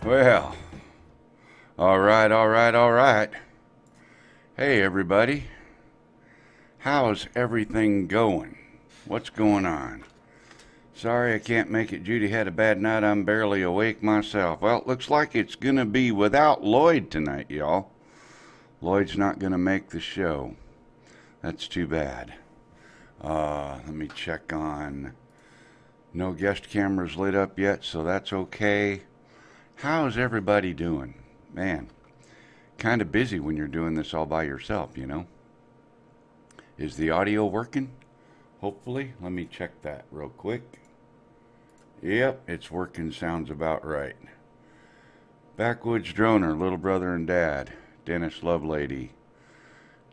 Well, all right. Hey, everybody. How's everything going? What's going on? Sorry I can't make it. Judy had a bad night. I'm barely awake myself. Well, it looks like it's going to be without Lloyd tonight, y'all. Lloyd's not going to make the show. That's too bad. Let me check on... No guest cameras lit up yet, so that's okay. How's everybody doing? Man, kind of busy when you're doing this all by yourself, you know? Is the audio working? Hopefully. Let me check that real quick. Yep, it's working. Sounds about right. Backwoods Droner, little brother and dad. Dennis Lovelady.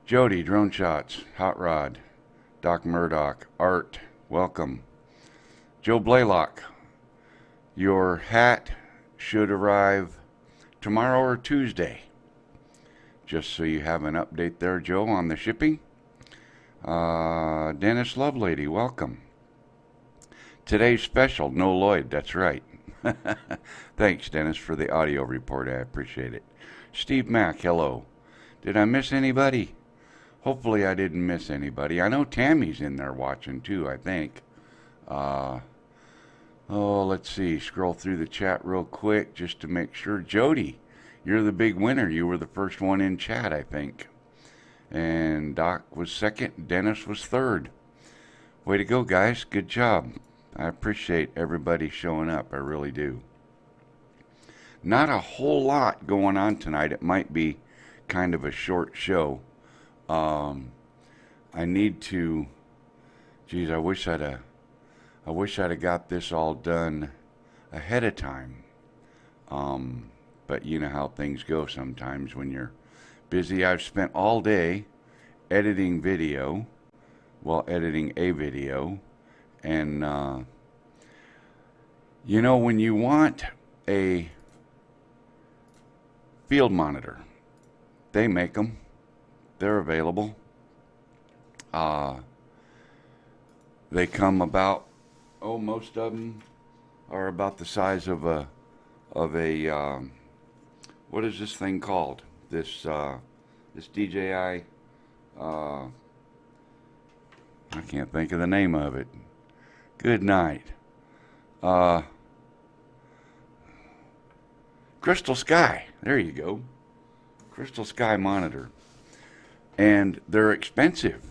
Jody, Drone Shots. Hot Rod. Doc Murdoch. Art, welcome. Joe Blaylock, your hat should arrive tomorrow or Tuesday. Just so you have an update there, Joe, on the shipping. Dennis Lovelady, welcome. Today's special, no Lloyd, that's right. Thanks, Dennis, for the audio report. I appreciate it. Steve Mack, hello. Did I miss anybody? Hopefully I didn't miss anybody. I know Tammy's in there watching too, I think. Let's see. Scroll through the chat real quick just to make sure. Jody, you're the big winner. You were the first one in chat, I think. And Doc was second. Dennis was third. Way to go, guys. Good job. I appreciate everybody showing up. I really do. Not a whole lot going on tonight. It might be kind of a short show. I need to... Geez, I wish I'd have got this all done ahead of time. But you know how things go sometimes when you're busy. I've spent all day editing video, editing a video. And, you know, when you want a field monitor, they make them. They're available. They come about... most of them are about the size of a what is this thing called? This DJI, I can't think of the name of it. Good night. Crystal Sky. There you go. Crystal Sky monitor. And they're expensive.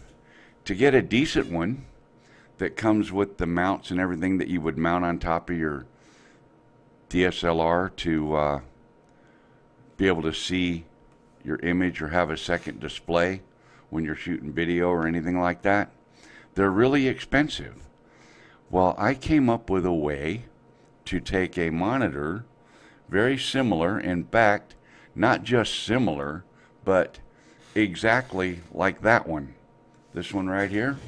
To get a decent one that comes with the mounts and everything that you would mount on top of your DSLR to be able to see your image or have a second display when you're shooting video or anything like that. They're really expensive. Well, I came up with a way to take a monitor very similar, in fact, not just similar, but exactly like that one. This one right here.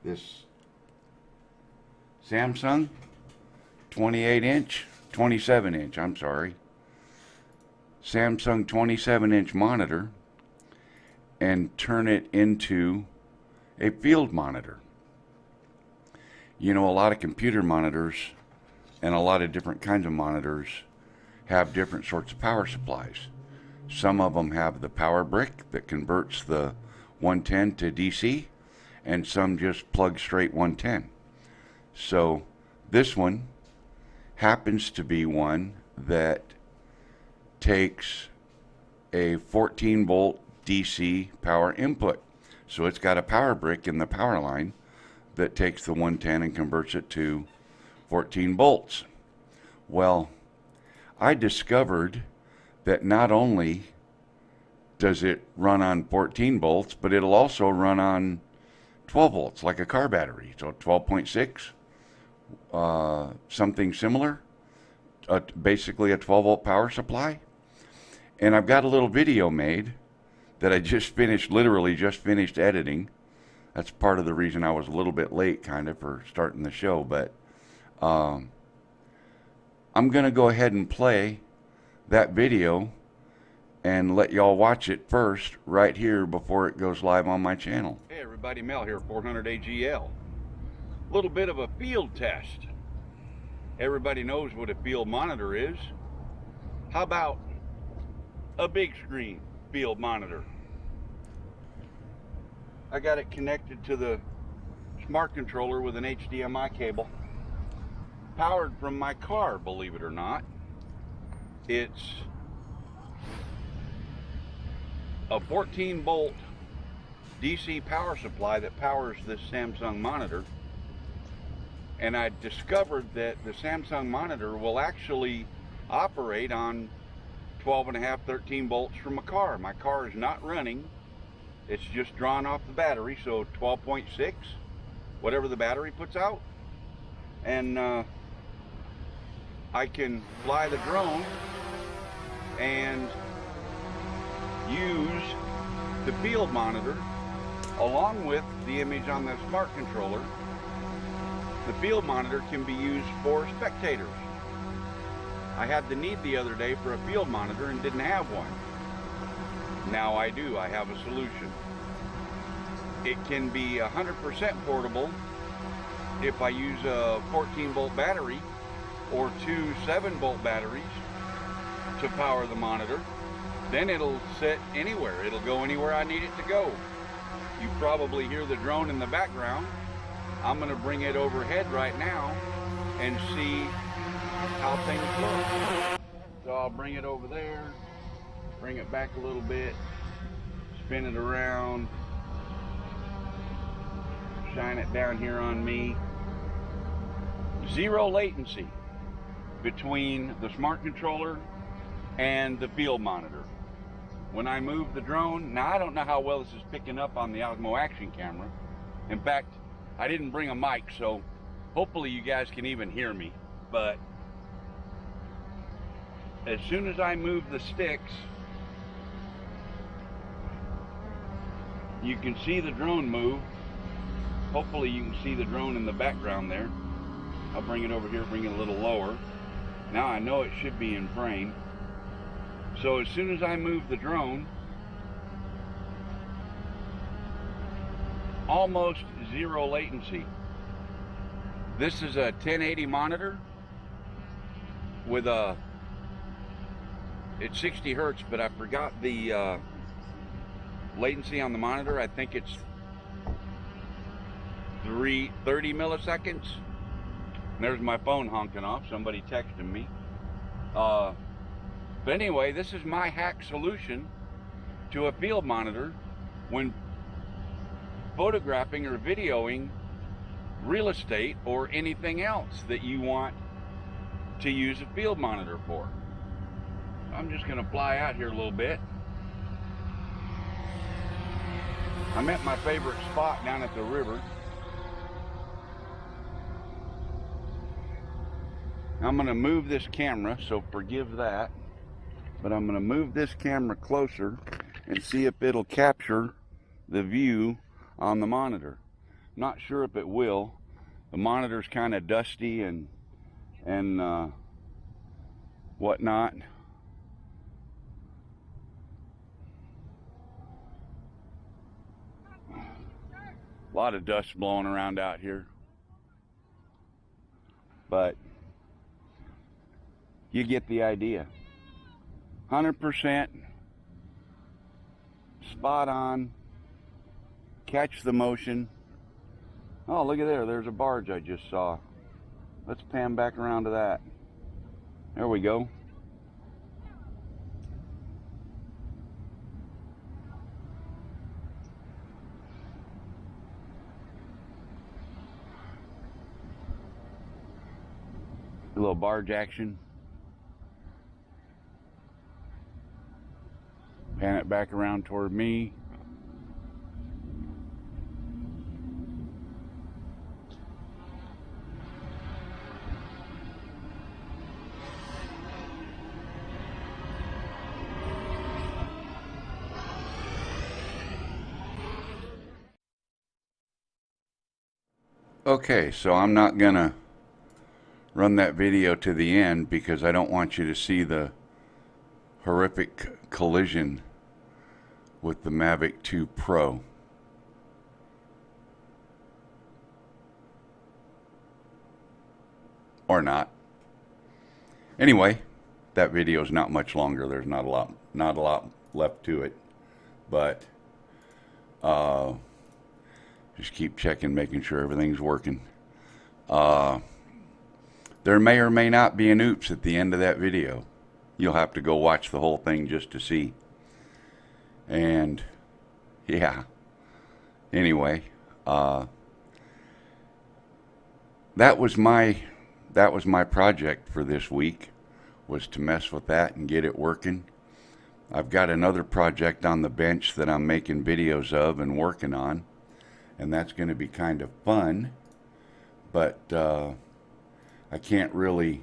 This Samsung 27 inch, I'm sorry. Samsung 27-inch monitor and turn it into a field monitor. You know, a lot of computer monitors and a lot of different kinds of monitors have different sorts of power supplies. Some of them have the power brick that converts the 110 to DC, and some just plug straight 110. So this one happens to be one that takes a 14-volt DC power input. So it's got a power brick in the power line that takes the 110 and converts it to 14 volts. Well, I discovered that not only does it run on 14 volts, but it'll also run on 12 volts, like a car battery. So 12.6, something similar, basically a 12-volt power supply. And I've got a little video made that I just finished, literally just finished editing. That's part of the reason I was a little bit late, kind of, for starting the show. But I'm going to go ahead and play that video and let y'all watch it first right here before it goes live on my channel. Hey everybody, Mel here, 400 AGL. A little bit of a field test. Everybody knows what a field monitor is. How about a big screen field monitor? I got it connected to the smart controller with an HDMI cable, powered from my car, believe it or not. It's a 14-volt DC power supply that powers this Samsung monitor. And I discovered that the Samsung monitor will actually operate on 12.5, 13 volts from a car. My car is not running. It's just drawn off the battery, so 12.6, whatever the battery puts out. And I can fly the drone and use the field monitor along with the image on the smart controller. The field monitor can be used for spectators. I had the need the other day for a field monitor and didn't have one. Now I do. I have a solution. It can be 100% portable if I use a 14-volt battery or two 7-volt batteries to power the monitor. Then it'll sit anywhere. It'll go anywhere I need it to go. You probably hear the drone in the background. I'm going to bring it overhead right now and see how things look. So I'll bring it over there, bring it back a little bit, spin it around, shine it down here on me. Zero latency between the smart controller and the field monitor. When I move the drone, now I don't know how well this is picking up on the Osmo Action camera. In fact, I didn't bring a mic, so hopefully you guys can even hear me. But as soon as I move the sticks, you can see the drone move. Hopefully you can see the drone in the background there. I'll bring it over here, bring it a little lower. Now I know it should be in frame. So as soon as I move the drone, almost zero latency. This is a 1080 monitor with it's 60 hertz, but I forgot the latency on the monitor. I think it's 30 milliseconds. And there's my phone honking off, somebody texting me. But anyway, this is my hack solution to a field monitor when photographing or videoing real estate or anything else that you want to use a field monitor for. I'm just going to fly out here a little bit. I'm at my favorite spot down at the river. I'm going to move this camera, so forgive that. But I'm going to move this camera closer and see if it'll capture the view on the monitor. Not sure if it will. The monitor's kind of dusty and whatnot. A lot of dust blowing around out here. But you get the idea. 100% spot on, catch the motion. Oh, look at there, there's a barge I just saw. Let's pan back around to that. There we go. A little barge action. Pan it back around toward me. Okay, so I'm not gonna run that video to the end because I don't want you to see the horrific collision with the Mavic 2 Pro. Or not. Anyway, that video is not much longer. There's not a lot left to it, but just keep checking, making sure everything's working. There may or may not be an oops at the end of that video. You'll have to go watch the whole thing just to see. And yeah, anyway, that was my project for this week, was to mess with that and get it working. I've got another project on the bench that I'm making videos of and working on, and that's going to be kind of fun, but I can't really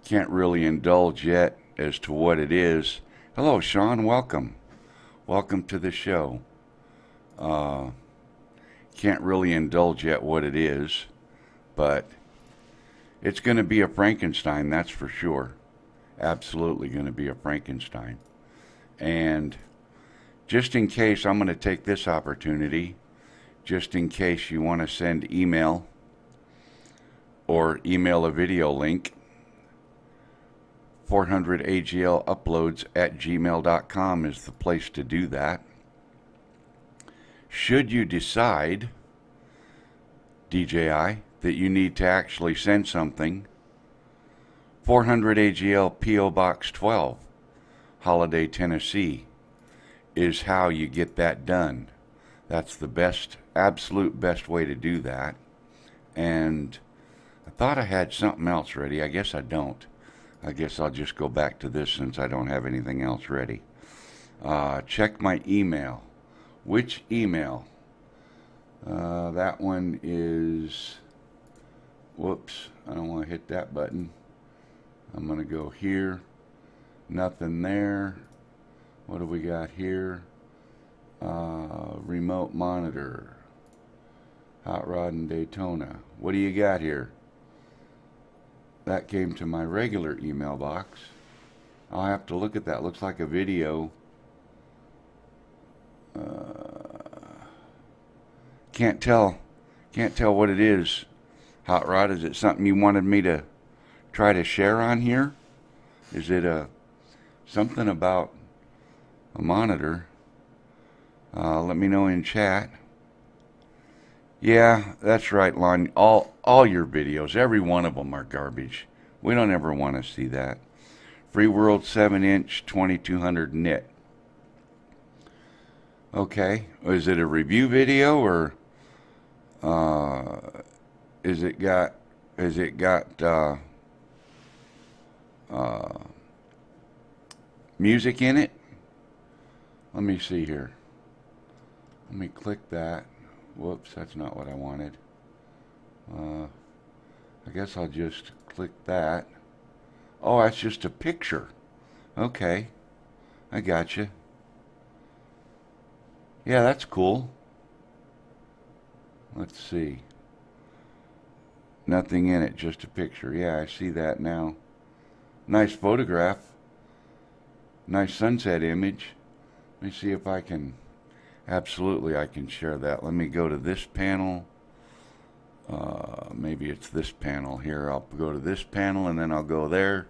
indulge yet as to what it is. Hello, Sean. Welcome to the show. Can't really indulge yet what it is, but it's going to be a Frankenstein, that's for sure. Absolutely going to be a Frankenstein. And just in case, I'm going to take this opportunity, just in case you want to send email or email a video link, 400agluploads@gmail.com is the place to do that. Should you decide, DJI, that you need to actually send something, 400 AGL P.O. Box 12, Holiday, Tennessee, is how you get that done. That's the best, absolute best way to do that. And I thought I had something else ready. I guess I don't. I guess I'll just go back to this since I don't have anything else ready. Check my email. Which email? That one is... Whoops, I don't want to hit that button. I'm going to go here. Nothing there. What do we got here? Remote monitor. Hot Rod and Daytona. What do you got here? That came to my regular email box. I'll have to look at that. Looks like a video. Can't tell what it is. Hot Rod, is it something you wanted me to try to share on here? Is it something about a monitor? Let me know in chat. Yeah, that's right, Lon. All your videos, every one of them are garbage. We don't ever want to see that. Free World 7-inch 2200 nit. Okay, is it a review video, or is it got music in it? Let me see here. Let me click that. Whoops, that's not what I wanted. I guess I'll just click that. Oh, that's just a picture. Okay, I gotcha. Yeah, that's cool. Let's see. Nothing in it, just a picture. Yeah, I see that now. Nice photograph. Nice sunset image. Let me see if I can... Absolutely, I can share that. Let me go to this panel. Maybe it's this panel here. I'll go to this panel and then I'll go there.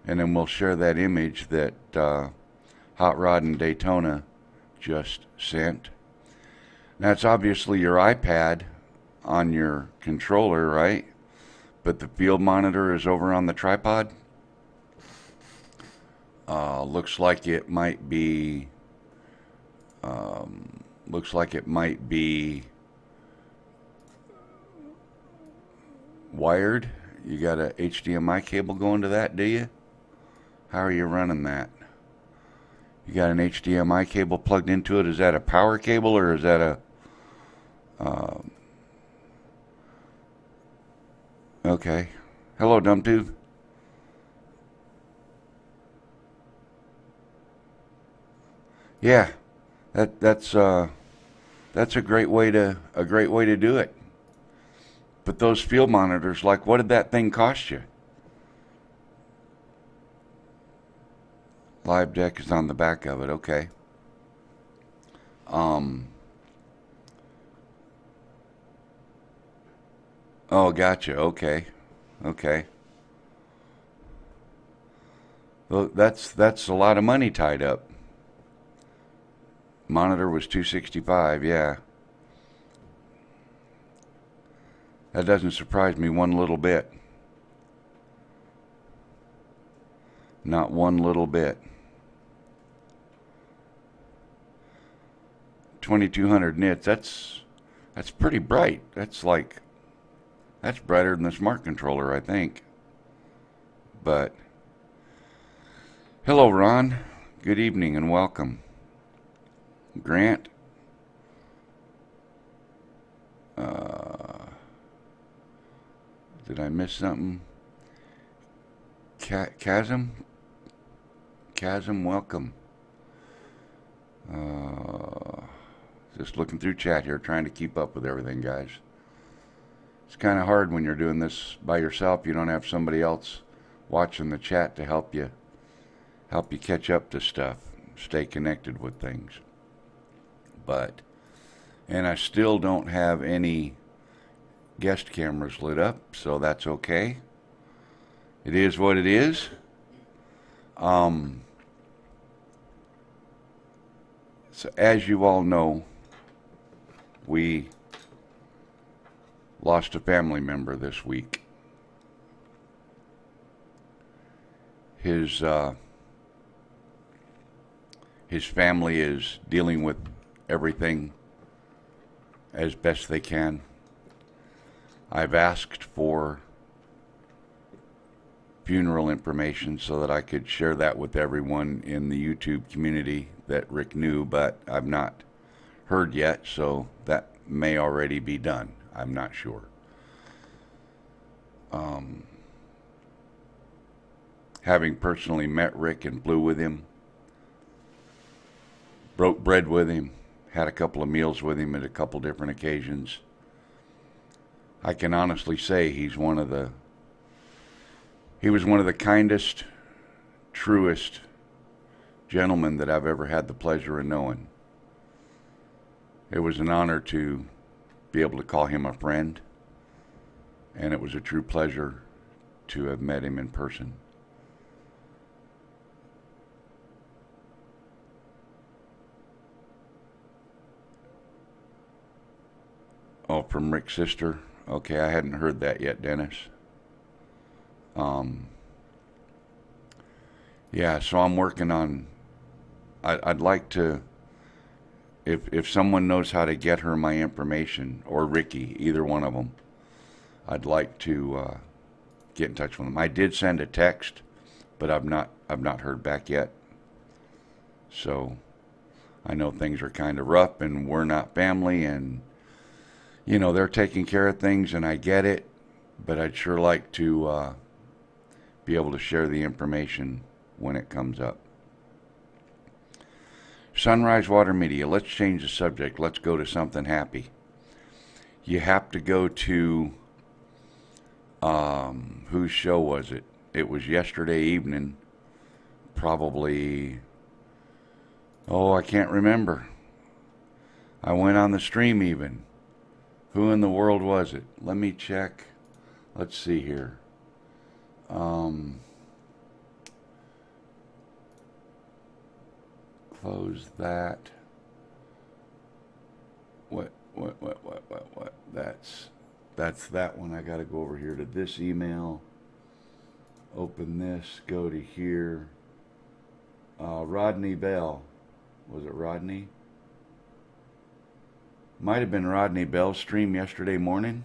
And then we'll share that image that Hot Rod and Daytona just sent. Now, it's obviously your iPad on your controller, right? But the field monitor is over on the tripod. Looks like it might be... wired. You got a HDMI cable going to that, do you? How are you running that? You got an HDMI cable plugged into it. Is that a power cable, or is that a... okay. Hello, Dumptooth. Yeah, that's a great way to do it. But those field monitors, like, what did that thing cost you? Live deck is on the back of it. Okay. Oh, gotcha. Okay. Okay. Well, that's a lot of money tied up. Monitor was $265, yeah. That doesn't surprise me one little bit. Not one little bit. 2200 nits, that's pretty bright. That's brighter than the smart controller, I think. But hello, Ron. Good evening and welcome. Grant. Did I miss something? Chasm, welcome. Just looking through chat here, trying to keep up with everything, guys. It's kind of hard when you're doing this by yourself. You don't have somebody else watching the chat to help you catch up to stuff, stay connected with things. And I still don't have any guest cameras lit up, so that's okay. It is what it is. So as you all know, we lost a family member this week. His family is dealing with everything as best they can. I've asked for funeral information so that I could share that with everyone in the YouTube community that Rick knew, but I've not heard yet, so that may already be done. I'm not sure. Having personally met Rick and flew with him, broke bread with him, had a couple of meals with him at a couple different occasions, I can honestly say he was one of the kindest, truest gentlemen that I've ever had the pleasure of knowing. It was an honor to be able to call him a friend, and it was a true pleasure to have met him in person. Oh, from Rick's sister? Okay, I hadn't heard that yet, Dennis. Yeah, so I'm working on, I'd like to, if someone knows how to get her my information, or Ricky, either one of them, I'd like to get in touch with them. I did send a text, but I've not heard back yet. So I know things are kind of rough, and we're not family, and you know, they're taking care of things, and I get it, but I'd sure like to be able to share the information when it comes up. Sunrise Water Media, let's change the subject. Let's go to something happy. You have to go to, whose show was it? It was yesterday evening, probably, oh, I can't remember. I went on the stream even. Who in the world was it? Let me check. Let's see here. Close that. What? That's that one. I gotta go over here to this email. Open this, go to here. Rodney Bell. Was it Rodney? Might have been Rodney Bell's stream yesterday morning.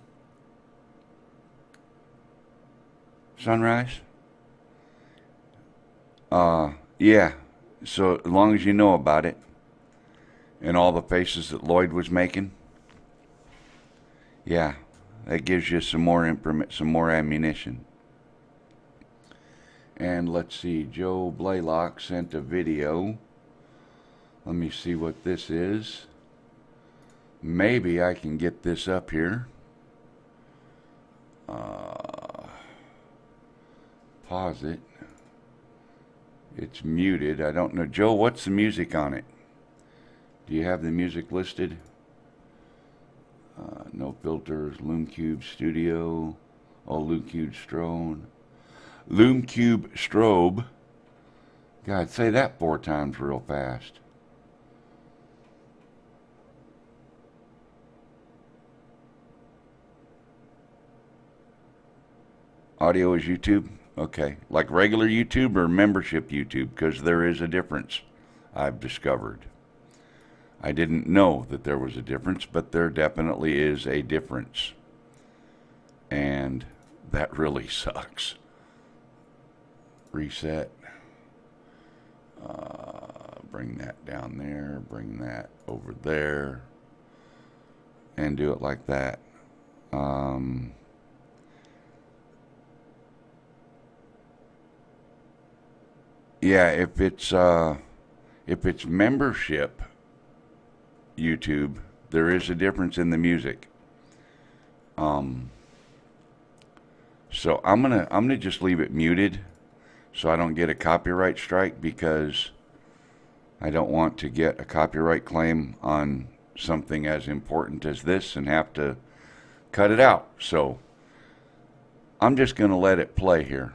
Sunrise? Yeah. So as long as you know about it, and all the faces that Lloyd was making, yeah, that gives you some more ammunition. And let's see, Joe Blaylock sent a video. Let me see what this is. Maybe I can get this up here. Pause it. It's muted. I don't know. Joe, what's the music on it? Do you have the music listed? No filters. LoomCube Studio. Oh, LoomCube Strobe. LoomCube Strobe. God, say that 4 times real fast. Audio is YouTube? Okay. Like regular YouTube or membership YouTube? Because there is a difference, I've discovered. I didn't know that there was a difference, but there definitely is a difference. And that really sucks. Reset. Bring that down there, bring that over there, and do it like that. Yeah, if it's membership YouTube, there is a difference in the music. So I'm gonna just leave it muted so I don't get a copyright strike, because I don't want to get a copyright claim on something as important as this and have to cut it out. So I'm just gonna let it play here.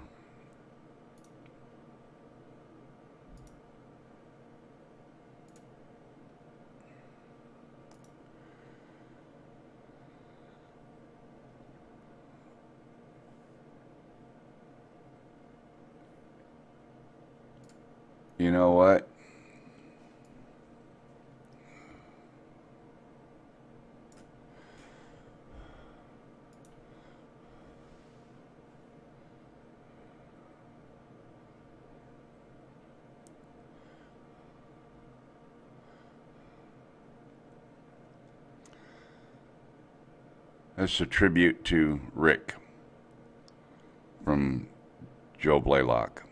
You know what? That's a tribute to Rick from Joe Blaylock.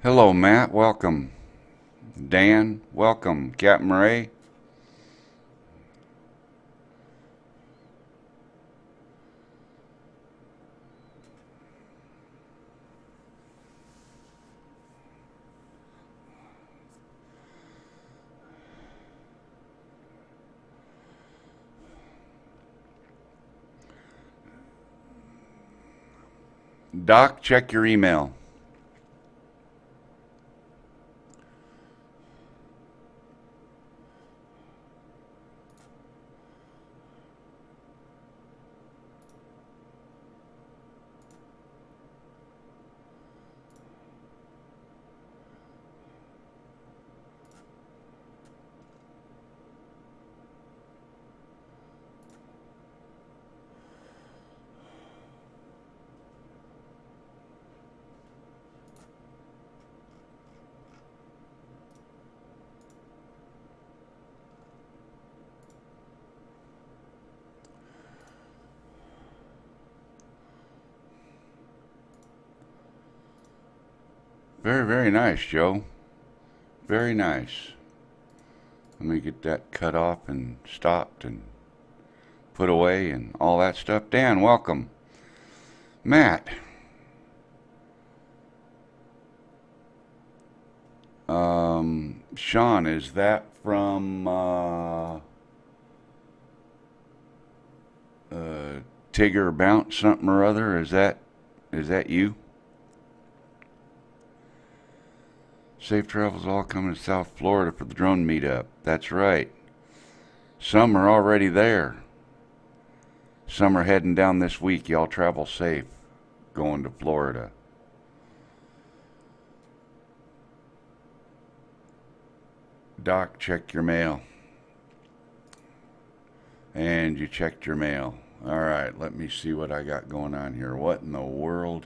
Hello, Matt. Welcome. Dan, welcome. Captain Ray. Doc, check your email. Very, very nice, Joe. Very nice. Let me get that cut off and stopped and put away and all that stuff. Dan, welcome. Matt. Sean, is that from Tigger Bounce something or other? Is that you? Safe travels all coming to South Florida for the drone meetup. That's right. Some are already there. Some are heading down this week. Y'all travel safe going to Florida. Doc, check your mail. And you checked your mail. All right, let me see what I got going on here. What in the world?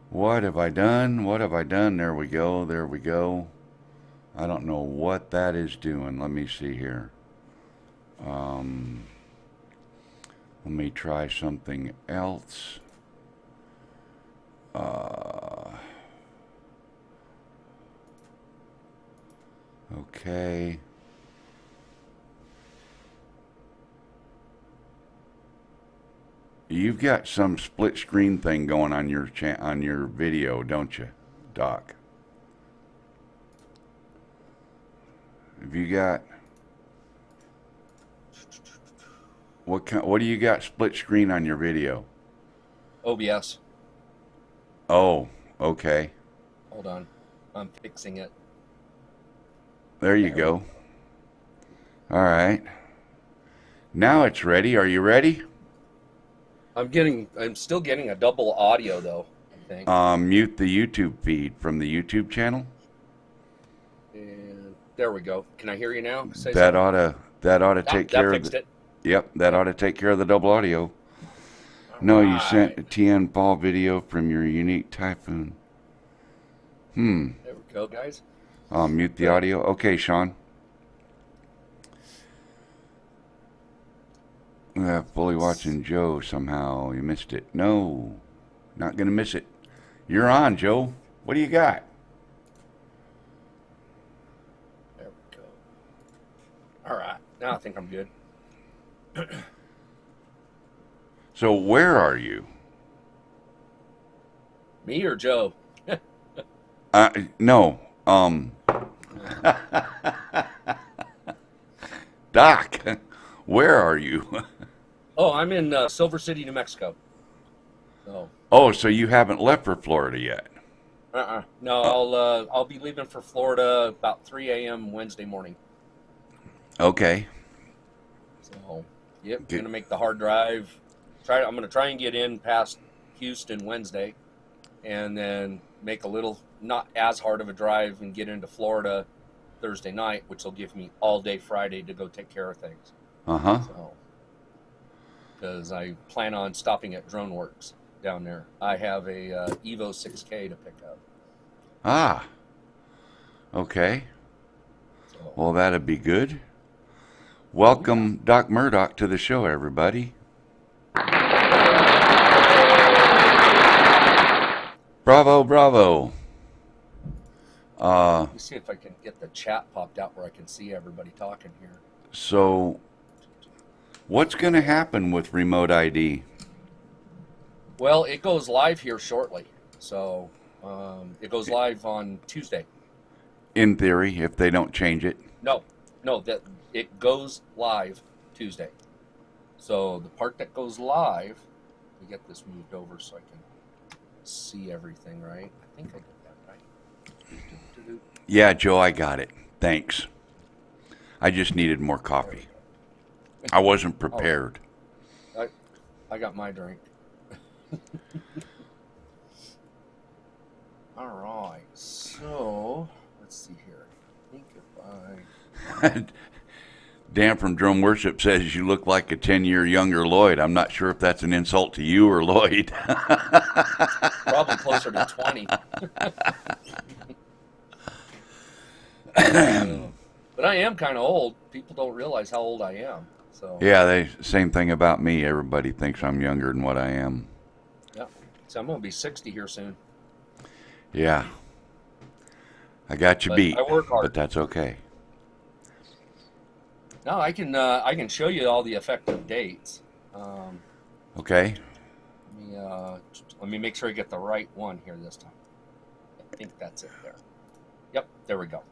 What have I done? What have I done? There we go. There we go. I don't know what that is doing. Let me see here. Let me try something else. Okay. You've got some split screen thing going on your video, don't you, Doc? Have you got what do you got split screen on your video? OBS. Oh, okay. Hold on. I'm fixing it. There you go. All right. Now it's ready. Are you ready? I'm still getting a double audio though, I think. Mute the YouTube feed from the YouTube channel. And there we go. Can I hear you now? That ought to take care of it. Yep, that ought to take care of the double audio. No, you sent a TN Paul video from your unique Typhoon. There we go, guys. Mute the audio. Okay, Sean. Fully watching Joe somehow. You missed it. No, not going to miss it. You're on, Joe. What do you got? There we go. All right. Now I think I'm good. So where are you? Me or Joe? No. Doc, where are you? Oh, I'm in Silver City, New Mexico. So. Oh, so you haven't left for Florida yet? No, I'll be leaving for Florida about 3 a.m. Wednesday morning. Okay. So, yep, gonna make the hard drive. I'm gonna try and get in past Houston Wednesday, and then make a little not as hard of a drive and get into Florida Thursday night, which will give me all day Friday to go take care of things. So, because I plan on stopping at DroneWorks down there. I have a Evo 6K to pick up. Ah. Okay. So, Well, that'd be good. Welcome, Doc Murdoch, to the show, everybody. Bravo, bravo. let me see if I can get the chat popped out where I can see everybody talking here. So, what's going to happen with remote ID? Well, it goes live here shortly. So, it goes live on Tuesday. In theory, if they don't change it. No, that it goes live Tuesday. So the part that goes live, we get this moved over so I can see everything, right? I think I did that right. Yeah, Joe, I got it. Thanks. I just needed more coffee. I wasn't prepared. I got my drink. All right, so let's see here. I think if I... Dan from Drone Worship says you look like a 10-year younger Lloyd. I'm not sure if that's an insult to you or Lloyd. Probably closer to 20. But I am kind of old. People don't realize how old I am. So yeah, same thing about me. Everybody thinks I'm younger than what I am. Yeah, so I'm going to be 60 here soon. Yeah, I got you beat. I work hard, but that's okay. No, I can show you all the effective dates. Okay. Let me make sure I get the right one here this time. I think that's it there. Yep, there we go.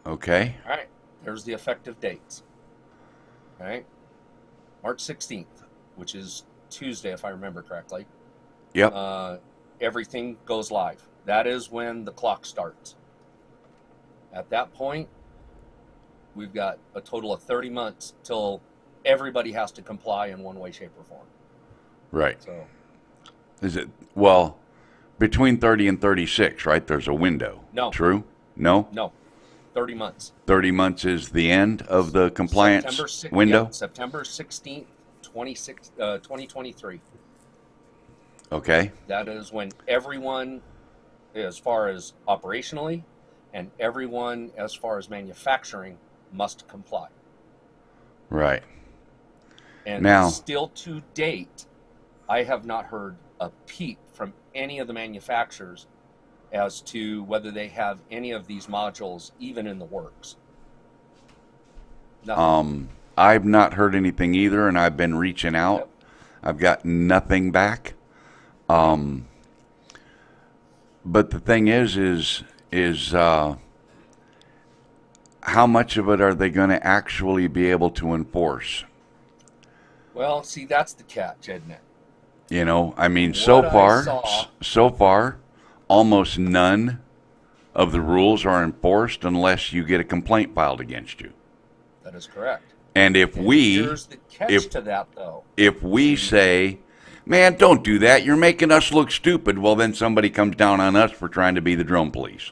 Okay. All right, there's the effective dates. All right, March 16th, which is Tuesday, if I remember correctly. Yep. Everything goes live. That is when the clock starts. At that point, we've got a total of 30 months till everybody has to comply in one way, shape, or form. Right. So, Is it, well, between 30 and 36, right? There's a window. no, True? No? no, 30 months. 30 months is the end of the compliance window? Yeah, September 16th, 2023. Okay. That is when everyone, as far as operationally, and everyone as far as manufacturing, must comply. Right. And Now, still to date, I have not heard a peep from any of the manufacturers as to whether they have any of these modules even in the works. Nothing. I've not heard anything either, and I've been reaching out. Yep. I've got nothing back. But the thing is how much of it are they going to actually be able to enforce? Well, see, that's the catch, isn't it? You know, I mean, What so far, almost none of the rules are enforced unless you get a complaint filed against you. That is correct. And if we, Here's the catch to that, though. if we say, man, don't do that, you're making us look stupid, well, then somebody comes down on us for trying to be the drone police.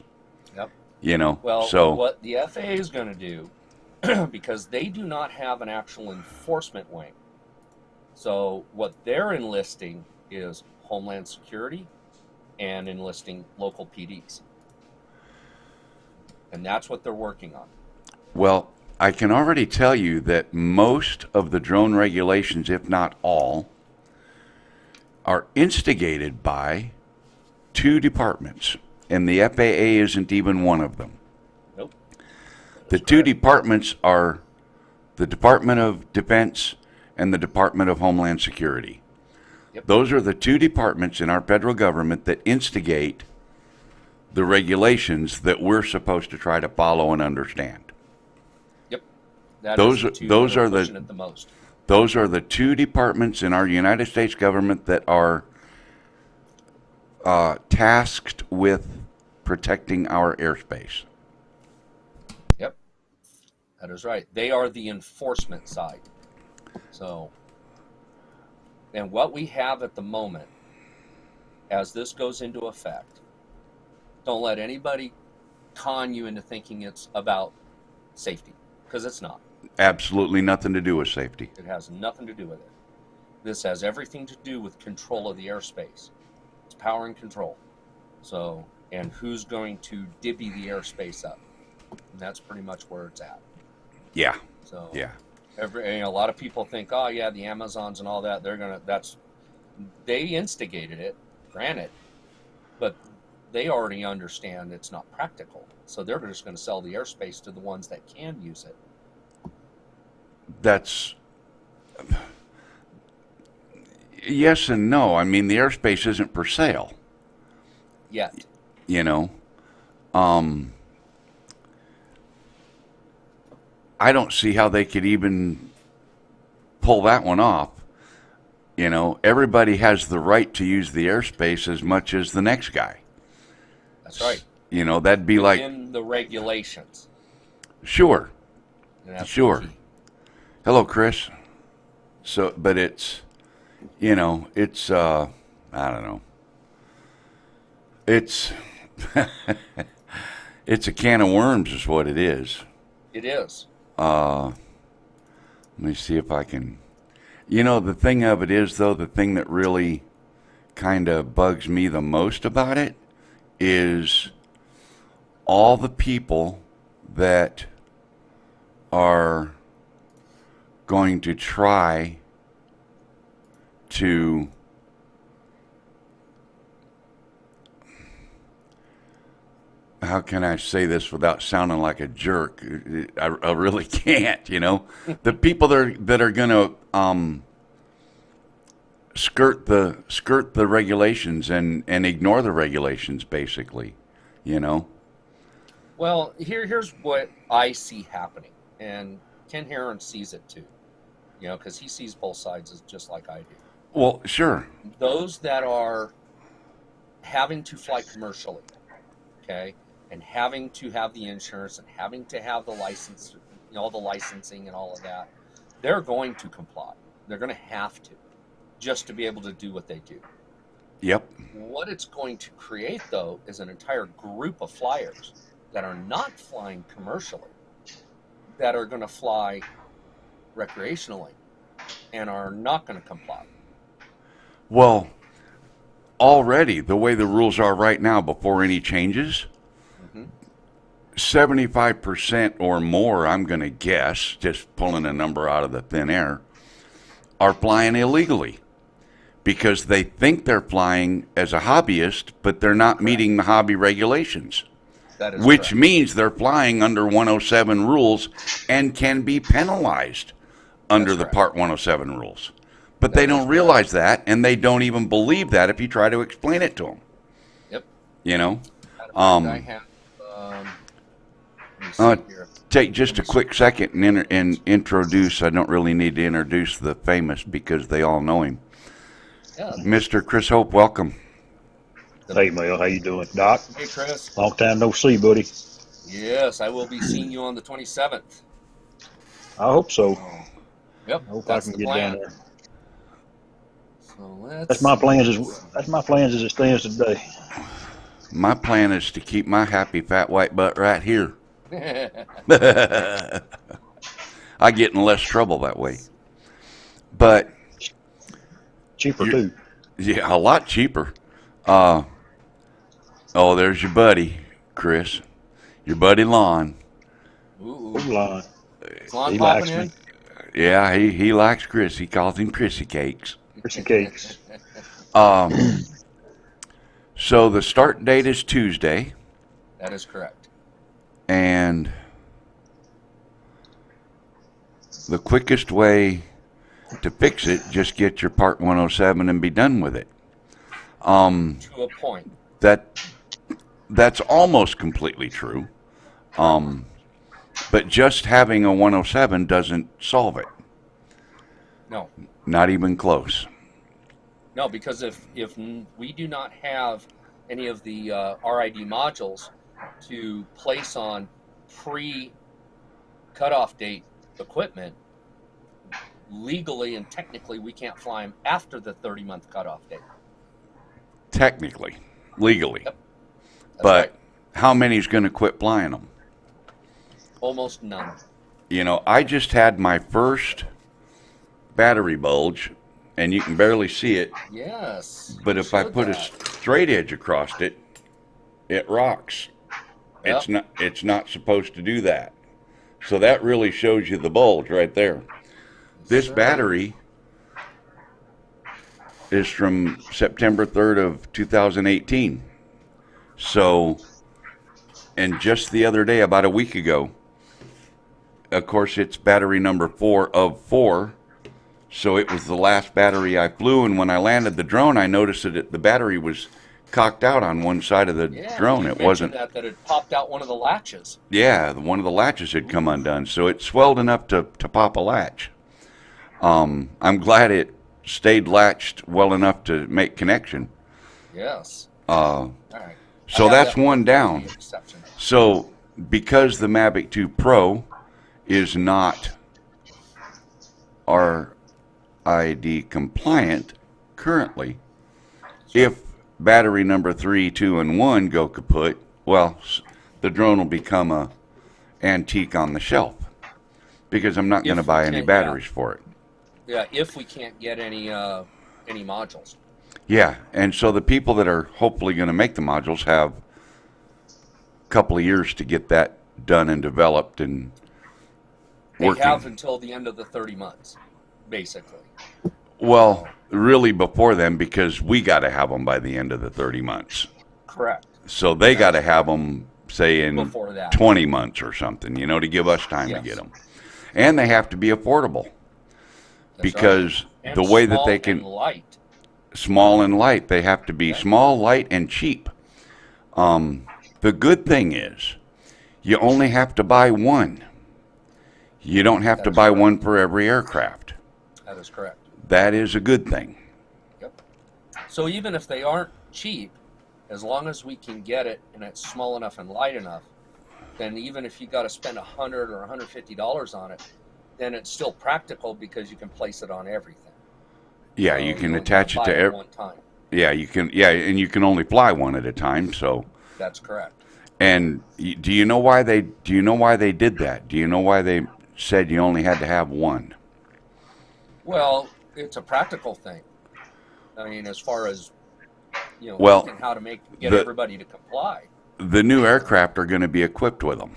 Yep. You know, Well, so what the FAA is going to do, because they do not have an actual enforcement wing. So what they're enlisting is Homeland Security and enlisting local PDs. And that's what they're working on. well, I can already tell you that most of the drone regulations, if not all, are instigated by two departments, and the FAA isn't even one of them. Nope. The two departments are the Department of Defense and the Department of Homeland Security. Yep. Those are the two departments in our federal government that instigate the regulations that we're supposed to try to follow and understand. Yep. That Those is the are- two those that are the- pushing it the most. Those are the two departments in our United States government that are tasked with protecting our airspace. Yep. That is right. They are the enforcement side. So, and what we have at the moment, as this goes into effect, don't let anybody con you into thinking it's about safety, because it's not. Absolutely nothing to do with safety. It has nothing to do with it. This has everything to do with control of the airspace. It's power and control. So, and who's going to divvy the airspace up? And that's pretty much where it's at. Yeah, So, yeah. a lot of people think, oh yeah, the Amazons and all that, they instigated it, granted, but they already understand it's not practical. So they're just going to sell the airspace to the ones that can use it. That's yes and no. I mean, the airspace isn't for sale. Yet. You know, I don't see how they could even pull that one off. You know, everybody has the right to use the airspace as much as the next guy. That's right. You know, that'd be like, in the regulations. sure, And that's sure. the key. Hello, Chris. So, but it's, you know, it's, I don't know. It's, it's a can of worms is what it is. It is. Let me see if I can, you know, the thing of it is, though, the thing that really kind of bugs me the most about it is all the people that are going to try to how can I say this without sounding like a jerk? I really can't, you know. The people that are going to skirt the regulations and ignore the regulations, basically, you know. Well, here's what I see happening, and Ken Heron sees it too, you know, because he sees both sides just like I do. Well, sure. Those that are having to fly commercially, okay, and having to have the insurance and having to have the license, all the licensing and all of that, they're going to comply. They're going to have to, just to be able to do what they do. Yep. What it's going to create, though, is an entire group of flyers that are not flying commercially, that are going to fly recreationally and are not going to comply. Well, already, the way the rules are right now, before any changes, 75% or more, I'm going to guess, just pulling a number out of the thin air, are flying illegally because they think they're flying as a hobbyist, but they're not meeting the hobby regulations, which means they're flying under 107 rules and can be penalized under the Part 107 rules. But they don't realize that, and they don't even believe that if you try to explain it to them. Yep. You know? I have, take just a quick second and introduce, I don't really need to introduce the famous because they all know him. Yeah. Mr. Chris Hope, welcome. Hey, Mel, how you doing? Doc? Hey, Chris. Long time no see, buddy. Yes, I will be seeing you on the 27th. I hope so. Yep. I hope I can get down there. So that's my plans as it stands today. My plan is to keep my happy fat white butt right here. I get in less trouble that way. But cheaper too. Yeah, a lot cheaper. Oh, there's your buddy, Chris. Your buddy Lon. Ooh. Lon. Is Lon popping in? Yeah, he likes Chris. He calls him Chrissy Cakes. Chrissy Cakes. So the start date is Tuesday. That is correct. And the quickest way to fix it, just get your Part 107 and be done with it. To a point. That's almost completely true. But just having a 107 doesn't solve it. No. Not even close. No, because if we do not have any of the RID modules to place on pre-cutoff date equipment, legally and technically we can't fly them after the 30-month cutoff date. Technically. Legally. Yep. But how many's going to quit flying them? Almost none. You know, I just had my first battery bulge, and you can barely see it. Yes. But if I put a straight edge across it, it rocks. Yep. It's not supposed to do that. So that really shows you the bulge right there. This battery is from September 3rd of 2018. So, and just the other day, about a week ago, of course, it's battery number 4 of 4. So it was the last battery I flew, and when I landed the drone, I noticed that the battery was cocked out on one side of the drone. It wasn't that it popped out one of the latches. Yeah, one of the latches had come undone, so it swelled enough to pop a latch. I'm glad it stayed latched well enough to make connection. Yes. All right. So that's one down. So because the Mavic 2 Pro is not RID compliant currently, if battery number 3, 2, and 1 go kaput, well, the drone will become a antique on the shelf because I'm not going to buy any batteries for it. Yeah, if we can't get any modules. Yeah, and so the people that are hopefully going to make the modules have a couple of years to get that done and developed and working. They have until the end of the 30 months, basically. Well, really before then, because we got to have them by the end of the 30 months. Correct. So they got to have them, say, in before that. 20 months or something, you know, to give us time to get them. And they have to be affordable. Because the way that they can... Small and light. They have to be small, light, and cheap. The good thing is, you only have to buy one. You don't have to buy one for every aircraft. That is correct. That is a good thing. Yep. So even if they aren't cheap, as long as we can get it and it's small enough and light enough, then even if you got to spend $100 or $150 on it, then it's still practical because you can place it on everything. Yeah, So you can only attach it buy to every. one time. Yeah, you can. Yeah, and you can only fly one at a time. So. That's correct. And do you know why they did that? Do you know why they said you only had to have one? Well, it's a practical thing. I mean, as far as Well, thinking how to get everybody to comply. The new aircraft are going to be equipped with them,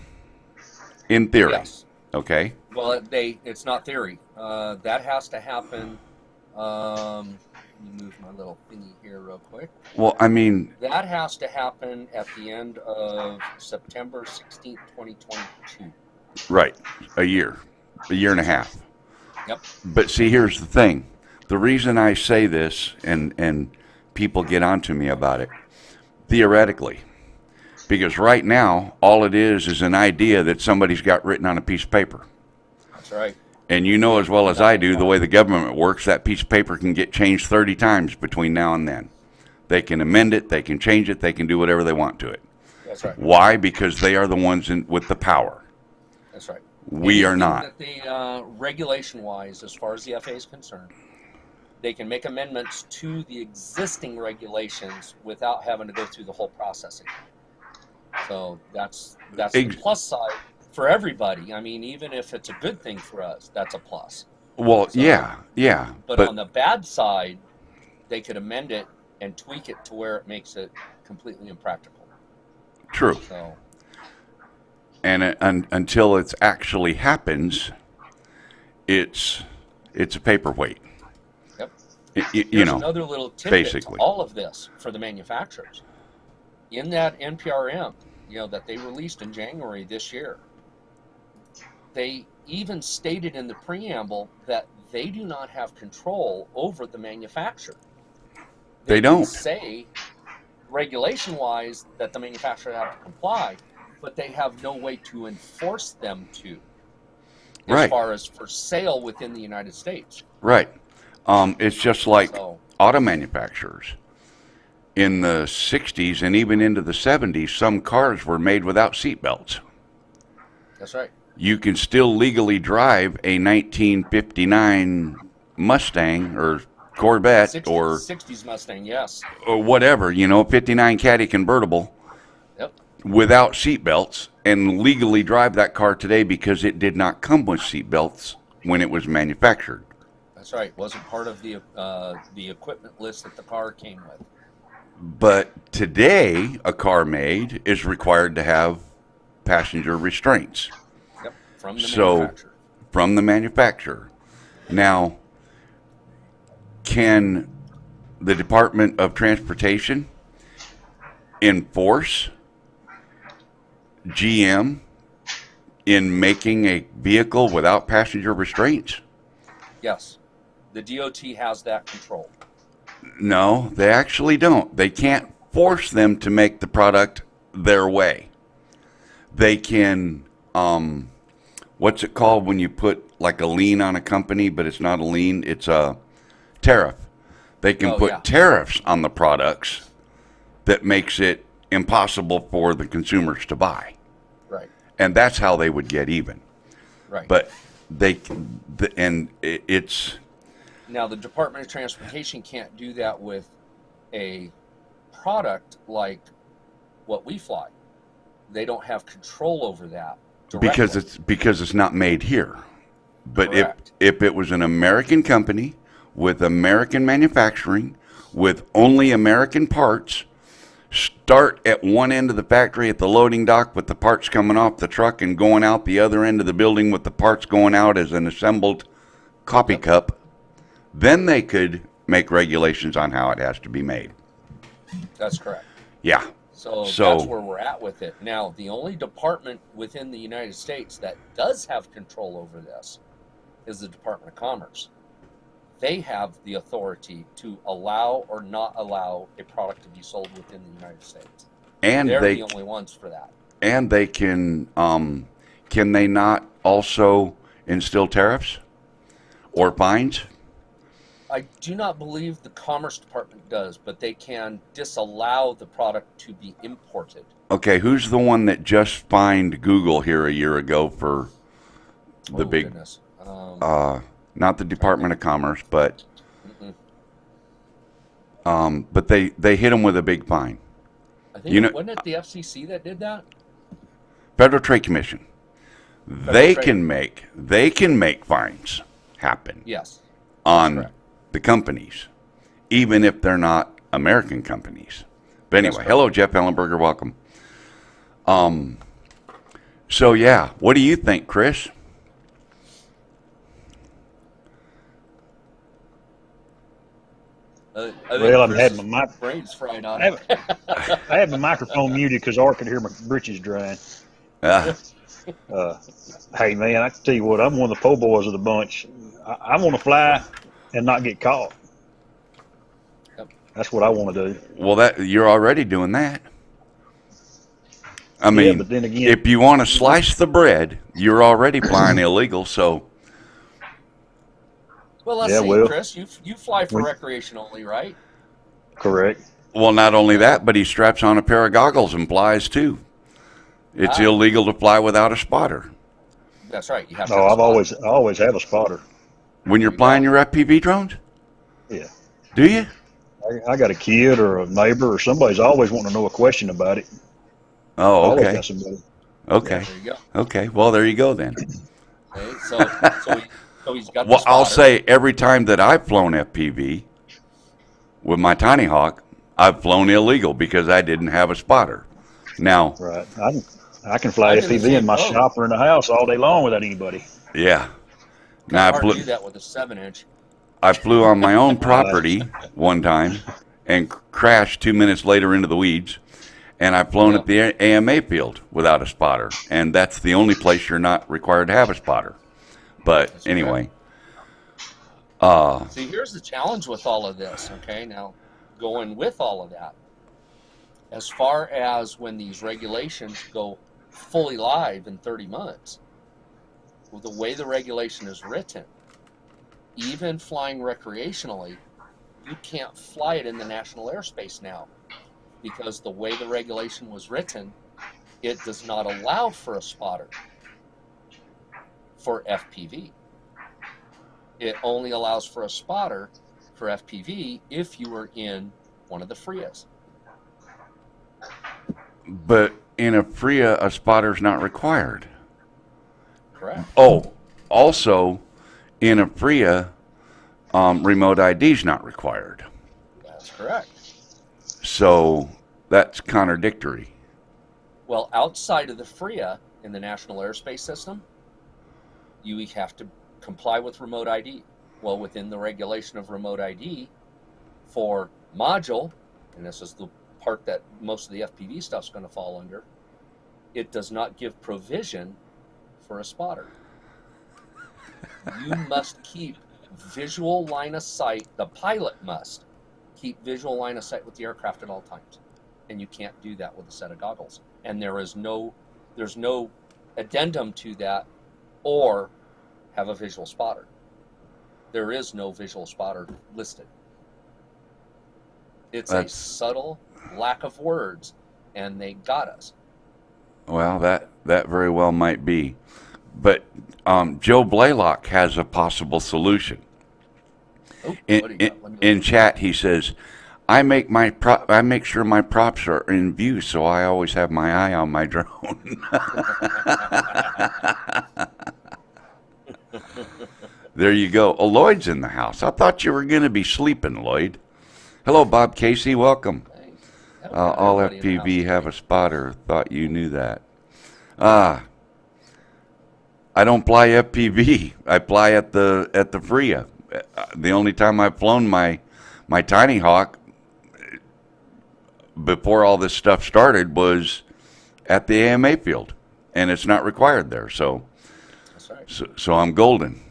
in theory. Yes. Okay. Well, it's not theory. That has to happen. Let me move my little thingy here real quick. Well, I mean, that has to happen at the end of September 16th, 2022. Right. A year and a half. Yep. But see, here's the thing. The reason I say this, and people get onto me about it, theoretically, because right now, all it is an idea that somebody's got written on a piece of paper. That's right. And you know as well as I do, the way the government works, that piece of paper can get changed 30 times between now and then. They can amend it, they can change it, they can do whatever they want to it. That's right. Why? Because they are the ones with the power. That's right. We are not. Regulation-wise, as far as the FAA is concerned, they can make amendments to the existing regulations without having to go through the whole process again. So that's the plus side for everybody. I mean, even if it's a good thing for us, that's a plus. Well, so, yeah. But on the bad side, they could amend it and tweak it to where it makes it completely impractical. True. So, and until it actually happens, it's a paperweight. Yep. Here's another little tidbit basically. To all of this for the manufacturers. In that NPRM, that they released in January this year, they even stated in the preamble that they do not have control over the manufacturer. They don't say regulation-wise that the manufacturer have to comply, but they have no way to enforce them to, as far as for sale within the United States. Right. It's just like auto manufacturers. In the 60s and even into the 70s, some cars were made without seatbelts. That's right. You can still legally drive a 1959 Mustang or Corvette 60s Mustang, yes. Or whatever, 59 Caddy convertible. Yep. Without seatbelts and legally drive that car today because it did not come with seatbelts when it was manufactured. That's right. Wasn't part of the equipment list that the car came with. But today, a car made is required to have passenger restraints. Yep, from the manufacturer. From the manufacturer. Now, can the Department of Transportation enforce GM in making a vehicle without passenger restraints? Yes. The DOT has that control. No, they actually don't. They can't force them to make the product their way. They can, what's it called when you put like a lien on a company, but it's not a lien, it's a tariff. They can put tariffs on the products that makes it impossible for the consumers to buy. Right. And that's how they would get even. Right. But it's... Now, the Department of Transportation can't do that with a product like what we fly. They don't have control over that directly. Because it's not made here. But Correct. if it was an American company with American manufacturing, with only American parts, start at one end of the factory at the loading dock with the parts coming off the truck and going out the other end of the building with the parts going out as an assembled coffee cup, then they could make regulations on how it has to be made. That's correct. Yeah. So that's where we're at with it. Now, the only department within the United States that does have control over this is the Department of Commerce. They have the authority to allow or not allow a product to be sold within the United States. And they're the only ones for that. And they can they not also instill tariffs or fines? I do not believe the Commerce Department does, but they can disallow the product to be imported. Okay, who's the one that just fined Google here a year ago for the big, Goodness. not the Department of Commerce, but Mm-mm. but they hit them with a big fine. I think wasn't it the FCC that did that? Federal Trade Commission. Federal They Trade. can make fines happen Yes. on correct. the companies, even if they're not American companies. But anyway, correct. hello Jeff Ellenberger, welcome. So yeah, what do you think, Chris? I think Well, I'm Chris's having my brain's fried on I it. I have my microphone muted because Art could hear my britches drying. Hey man, I can tell you what, I'm one of the po' boys of the bunch. I want to fly and not get caught. Yep. That's what I want to do. Well, that you're already doing that. I Yeah, mean, but then again, if you want to slice the bread, you're already flying illegal. So Well, let's Yeah, see, well, Chris. You fly for we- recreation only, right? correct. well, not only that, but he straps on a pair of goggles and flies too. It's illegal to fly without a spotter. That's right. You have to. No, have a I spotter. always have a spotter. When you're There you flying go. your FPV drones? Yeah. Do you? I got a kid or a neighbor or somebody's always wanting to know a question about it. Oh, Always okay. got somebody. Okay. There you go. Okay. Well, there you go then. Okay, so he's got Well, the I'll spotter. say every time that I've flown FPV with my Tiny Hawk, I've flown illegal because I didn't have a spotter. Now, Right. I can fly I'm in the FPV in same my boat. shop or in the house all day long without anybody. yeah. Kind Now, of hard to do that with a 7-inch. I flew on my own property one time and crashed 2 minutes later into the weeds. And I've flown Yeah. at the AMA field without a spotter. And that's the only place you're not required to have a spotter. But That's anyway. See, here's the challenge with all of this, okay? Now, going with all of that, as far as when these regulations go fully live in 30 months, with the way the regulation is written, even flying recreationally, you can't fly it in the national airspace now because the way the regulation was written, it does not allow for a spotter for FPV. It only allows for a spotter for FPV if you were in one of the FRIAs. But in a FRIA, a spotter's not required. Correct. Oh, also, in a FRIA, remote ID's not required. That's correct. So that's contradictory. Well, outside of the FRIA in the National Airspace System, you have to comply with remote ID. Well, within the regulation of remote ID for module, and this is the part that most of the FPV stuff's going to fall under, it does not give provision for a spotter. You must keep visual line of sight. The pilot must keep visual line of sight with the aircraft at all times, and you can't do that with a set of goggles. And there's no addendum to that, or have a visual spotter. There is no visual spotter listed. It's a subtle lack of words, and they got us. Well, that very well might be. But Joe Blaylock has a possible solution. Oh, what do you got? Let me In look. chat, he says, I make sure my props are in view, so I always have my eye on my drone. There you go. Oh, Lloyd's in the house. I thought you were going to be sleeping, Lloyd. Hello, Bob Casey. Welcome. Thanks. All Everybody in the FPV house. have a spotter. Thought you knew that. I don't fly FPV. I fly at the FRIA. The only time I've flown my Tiny Hawk before all this stuff started was at the AMA field, and it's not required there. So That's right. so I'm golden.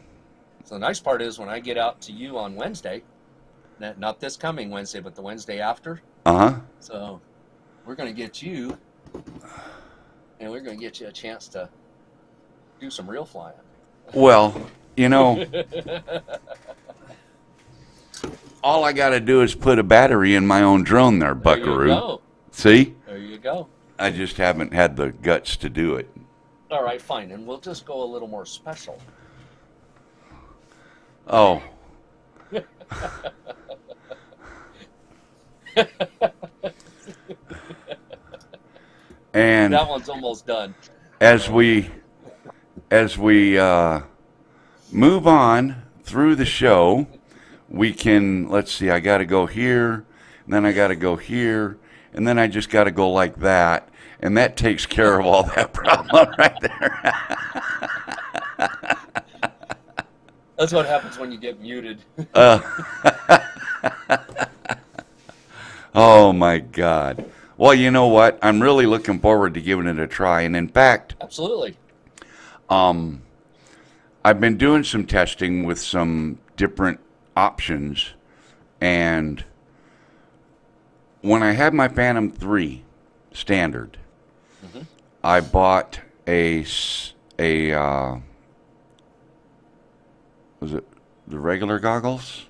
So the nice part is when I get out to you on Wednesday, not this coming Wednesday, but the Wednesday after. Uh-huh. So we're going to get you, and we're going to get you a chance to do some real flying. Well, you know, All I got to do is put a battery in my own drone there, buckaroo. There you go. See? There you go. I just haven't had the guts to do it. All right, fine. And we'll just go a little more special. Oh. And that one's almost done. As we move on through the show, we can, let's see, I got to go here, and then I got to go here, and then I just got to go like that, and that takes care of all that problem right there. That's what happens when you get muted. Oh my God. Well, you know what? I'm really looking forward to giving it a try, and in fact, absolutely. I've been doing some testing with some different options, and when I had my Phantom 3 standard, I bought was it the regular goggles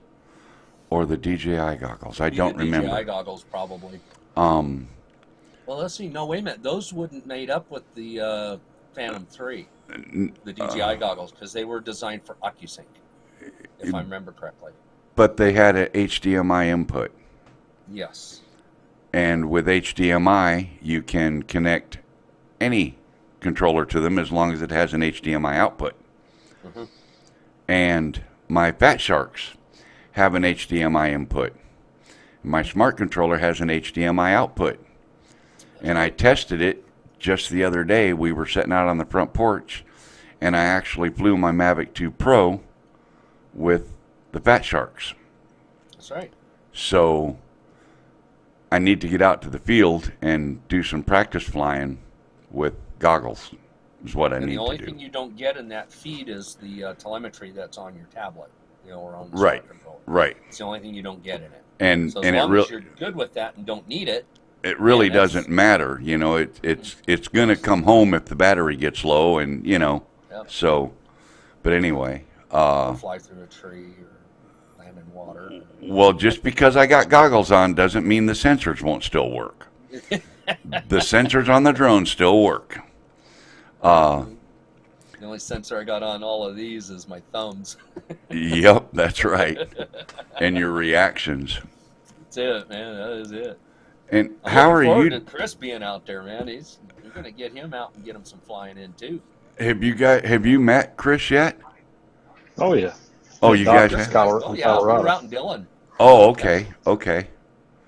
or the DJI goggles? I don't remember. DJI goggles, probably. Well, let's see. No, wait a minute. Those wouldn't made up with the Phantom 3, the DJI goggles, because they were designed for OcuSync, if I remember correctly. But they had an HDMI input. Yes. And with HDMI, you can connect any controller to them as long as it has an HDMI output. And my Fat Sharks have an HDMI input. My smart controller has an HDMI output. And I tested it just the other day. We were sitting out on the front porch, and I actually flew my Mavic 2 Pro with the Fat Sharks. That's right. So I need to get out to the field and do some practice flying with goggles is what I need to do. And the only thing you don't get in that feed is the telemetry that's on your tablet, or on the right, smart controller. Right. It's the only thing you don't get in it. And so as and long as you're good with that and don't need it, it really doesn't matter. It's going to come home if the battery gets low, and Yep. So, but anyway, fly through a tree or land in water. Well, just because I got goggles on doesn't mean the sensors won't still work. The sensors on the drone still work. The only sensor I got on all of these is my thumbs. Yep, that's right. And your reactions. That's it, man. That is it. And I'm how looking are forward you? to Chris being out there, man. You're going to get him out and get him some flying in too. Have you met Chris yet? Oh yeah. Oh, you guys in have? Colorado. Oh yeah, we were out in Dillon. Oh, okay, okay.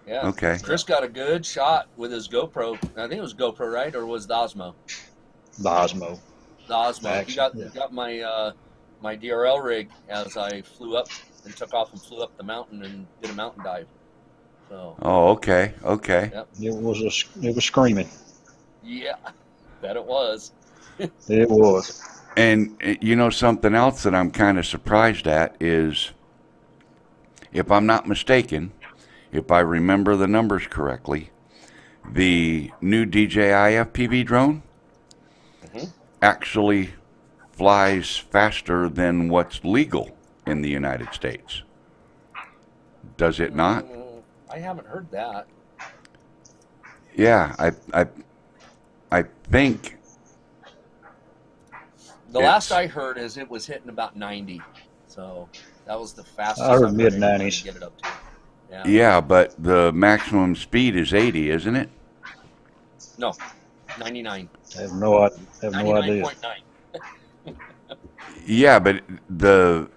Yeah. Okay. Chris got a good shot with his GoPro. I think it was GoPro, right, or was it Osmo? The Osmo. The Osmo. Action, He got my my DRL rig as I flew up and took off and flew up the mountain and did a mountain dive. So. Oh, okay, okay. Yep. It was screaming. Yeah, that it was. It was. And something else that I'm kind of surprised at is, if I'm not mistaken, if I remember the numbers correctly, the new DJI FPV drone actually flies faster than what's legal in the United States. Does it not? I haven't heard that. Yeah, I think the last I heard is it was hitting about 90. So that was the fastest. I heard I've mid-90s. Get it up to. Yeah, but the maximum speed is 80, isn't it? No, 99. I have no idea. 99.9. Yeah, but the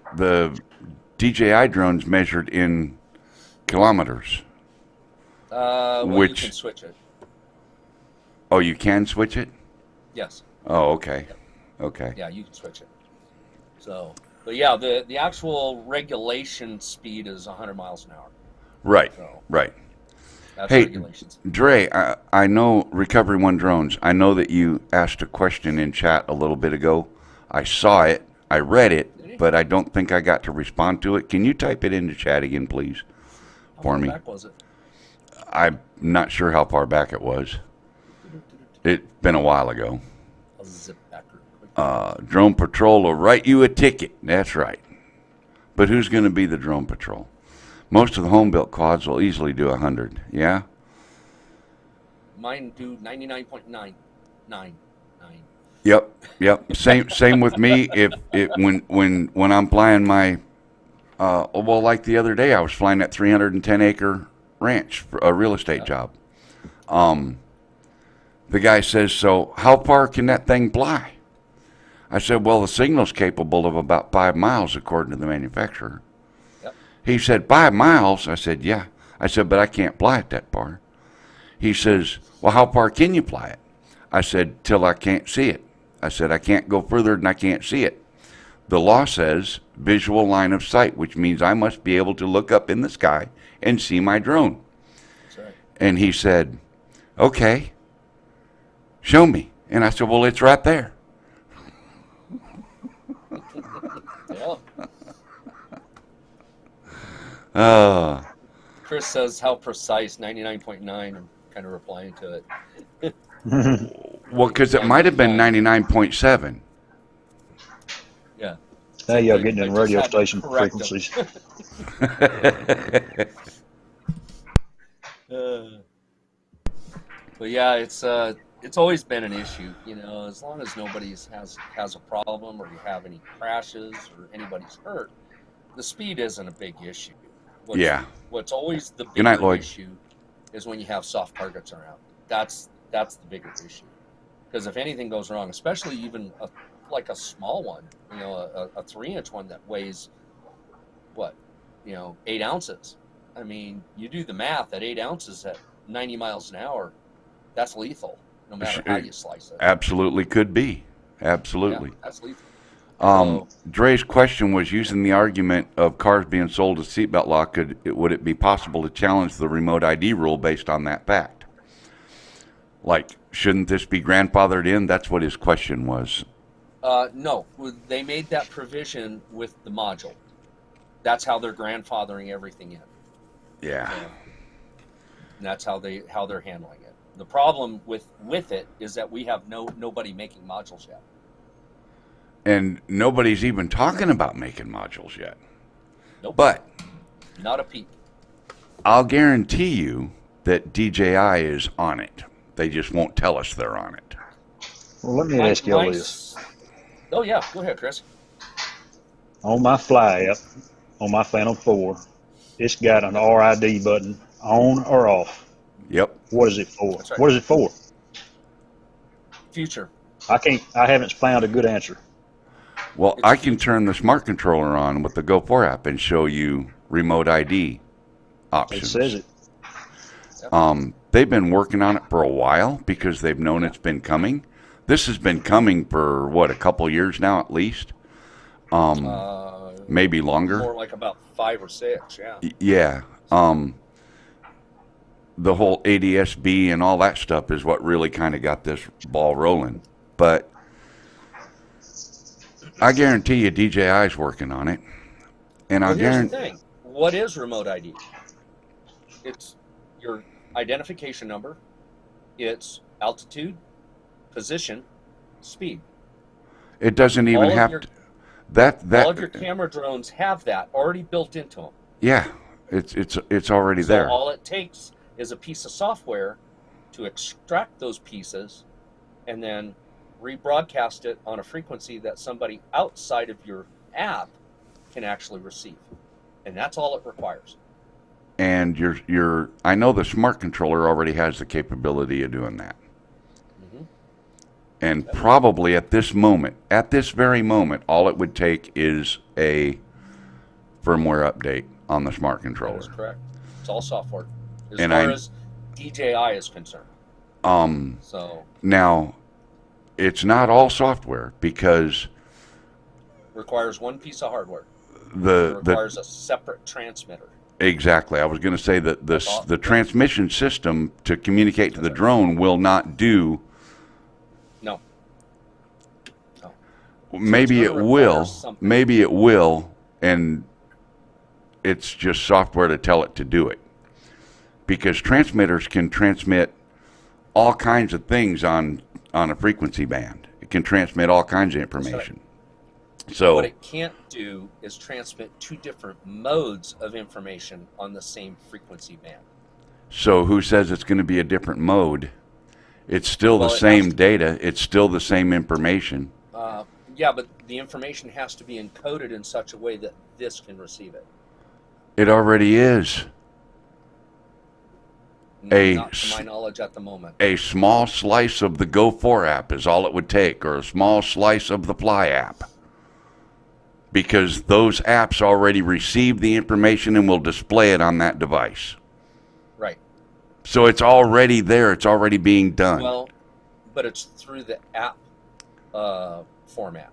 DJI drone's measured in kilometers. Well, Which you can switch it. Oh, you can switch it? Yes. Oh, okay. Yep. Okay. Yeah, you can switch it. So, but yeah, the actual regulation speed is 100 miles an hour. Right. So Right. that's Hey, regulations. Dre, I know Recovery One Drones. I know that you asked a question in chat a little bit ago. I saw it. I read it, but I don't think I got to respond to it. Can you type it into chat again, please, for me? How far back was it? I'm not sure how far back it was. It's been a while ago. I'll zip back real quick. Drone Patrol will write you a ticket. That's right. But who's going to be the Drone Patrol? Most of the home-built quads will easily do 100. Yeah. Mine do 99.999. Yep. Same with me. When I'm flying my, well, like the other day, I was flying that 310-acre ranch, for a real estate job. The guy says, so how far can that thing fly? I said, well, the signal's capable of about 5 miles, according to the manufacturer. Yep. He said, 5 miles? I said, yeah. I said, but I can't fly it that far. He says, well, how far can you fly it? I said, till I can't see it. I said, I can't go further than I can't see it. The law says visual line of sight, which means I must be able to look up in the sky and see my drone. That's right. And he said, okay, show me. And I said, well, it's right there. Yeah. Chris says, how precise, 99.9. I'm kind of replying to it. Well, because it might have been 99.7. Yeah. Now y'all getting in radio station frequencies. But yeah, it's always been an issue, you know, as long as nobody has a problem or you have any crashes or anybody's hurt, the speed isn't a big issue. What's always the bigger issue is when you have soft targets around. That's the bigger issue. Because if anything goes wrong, especially even like a small one, you know, a 3-inch one that weighs, 8 ounces. I mean, you do the math, at 8 ounces at 90 miles an hour, that's lethal, no matter how you slice it. Absolutely could be. Absolutely. Yeah, that's lethal. Dre's question was, using the argument of cars being sold as seatbelt law, would it be possible to challenge the remote ID rule based on that fact? Like, shouldn't this be grandfathered in? That's what his question was. No, they made that provision with the module. That's how they're grandfathering everything in. Yeah. And that's how they're handling it. The problem with it is that we have nobody making modules yet. And nobody's even talking about making modules yet. Nope. But not a peep. I'll guarantee you that DJI is on it. They just won't tell us they're on it. Well, let me ask you all this. Oh, yeah. Go ahead, Chris. On my fly app, on my Phantom 4, it's got an RID button, on or off. Yep. What is it for? That's right. What is it for? Future. I haven't found a good answer. Well, I can turn the smart controller on with the Go4 app and show you remote ID options. It says it. Yep. They've been working on it for a while because they've known it's been coming. This has been coming for, a couple years now at least? Maybe longer. More like about 5 or 6, yeah. Yeah. The whole ADS-B and all that stuff is what really kind of got this ball rolling. But I guarantee you DJI's working on it. And Well, here's the thing. What is remote ID? It's your identification number. It's altitude, position, speed. It doesn't even have to. That all of your camera drones have that already built into them. Yeah, it's already there. So all it takes is a piece of software to extract those pieces and then rebroadcast it on a frequency that somebody outside of your app can actually receive. And that's all it requires. And I know the smart controller already has the capability of doing that. Mm-hmm. And probably at this very moment, all it would take is a firmware update on the smart controller. That is correct. It's all software. As far as DJI is concerned. Now, it's not all software because requires one piece of hardware. It requires a separate transmitter. Exactly. I was going to say that the transmission system to communicate to the drone will not do. No. Maybe it will. Maybe it will, and it's just software to tell it to do it. Because transmitters can transmit all kinds of things on a frequency band. It can transmit all kinds of information. So what it can't do is transmit two different modes of information on the same frequency band. So who says it's going to be a different mode? It's still the same data. It's still the same information. Yeah, but the information has to be encoded in such a way that this can receive it. It already is. Not to my knowledge at the moment. A small slice of the Go4 app is all it would take, or a small slice of the Fly app. Because those apps already receive the information and will display it on that device. Right. So it's already there. It's already being done. Well, but it's through the app format.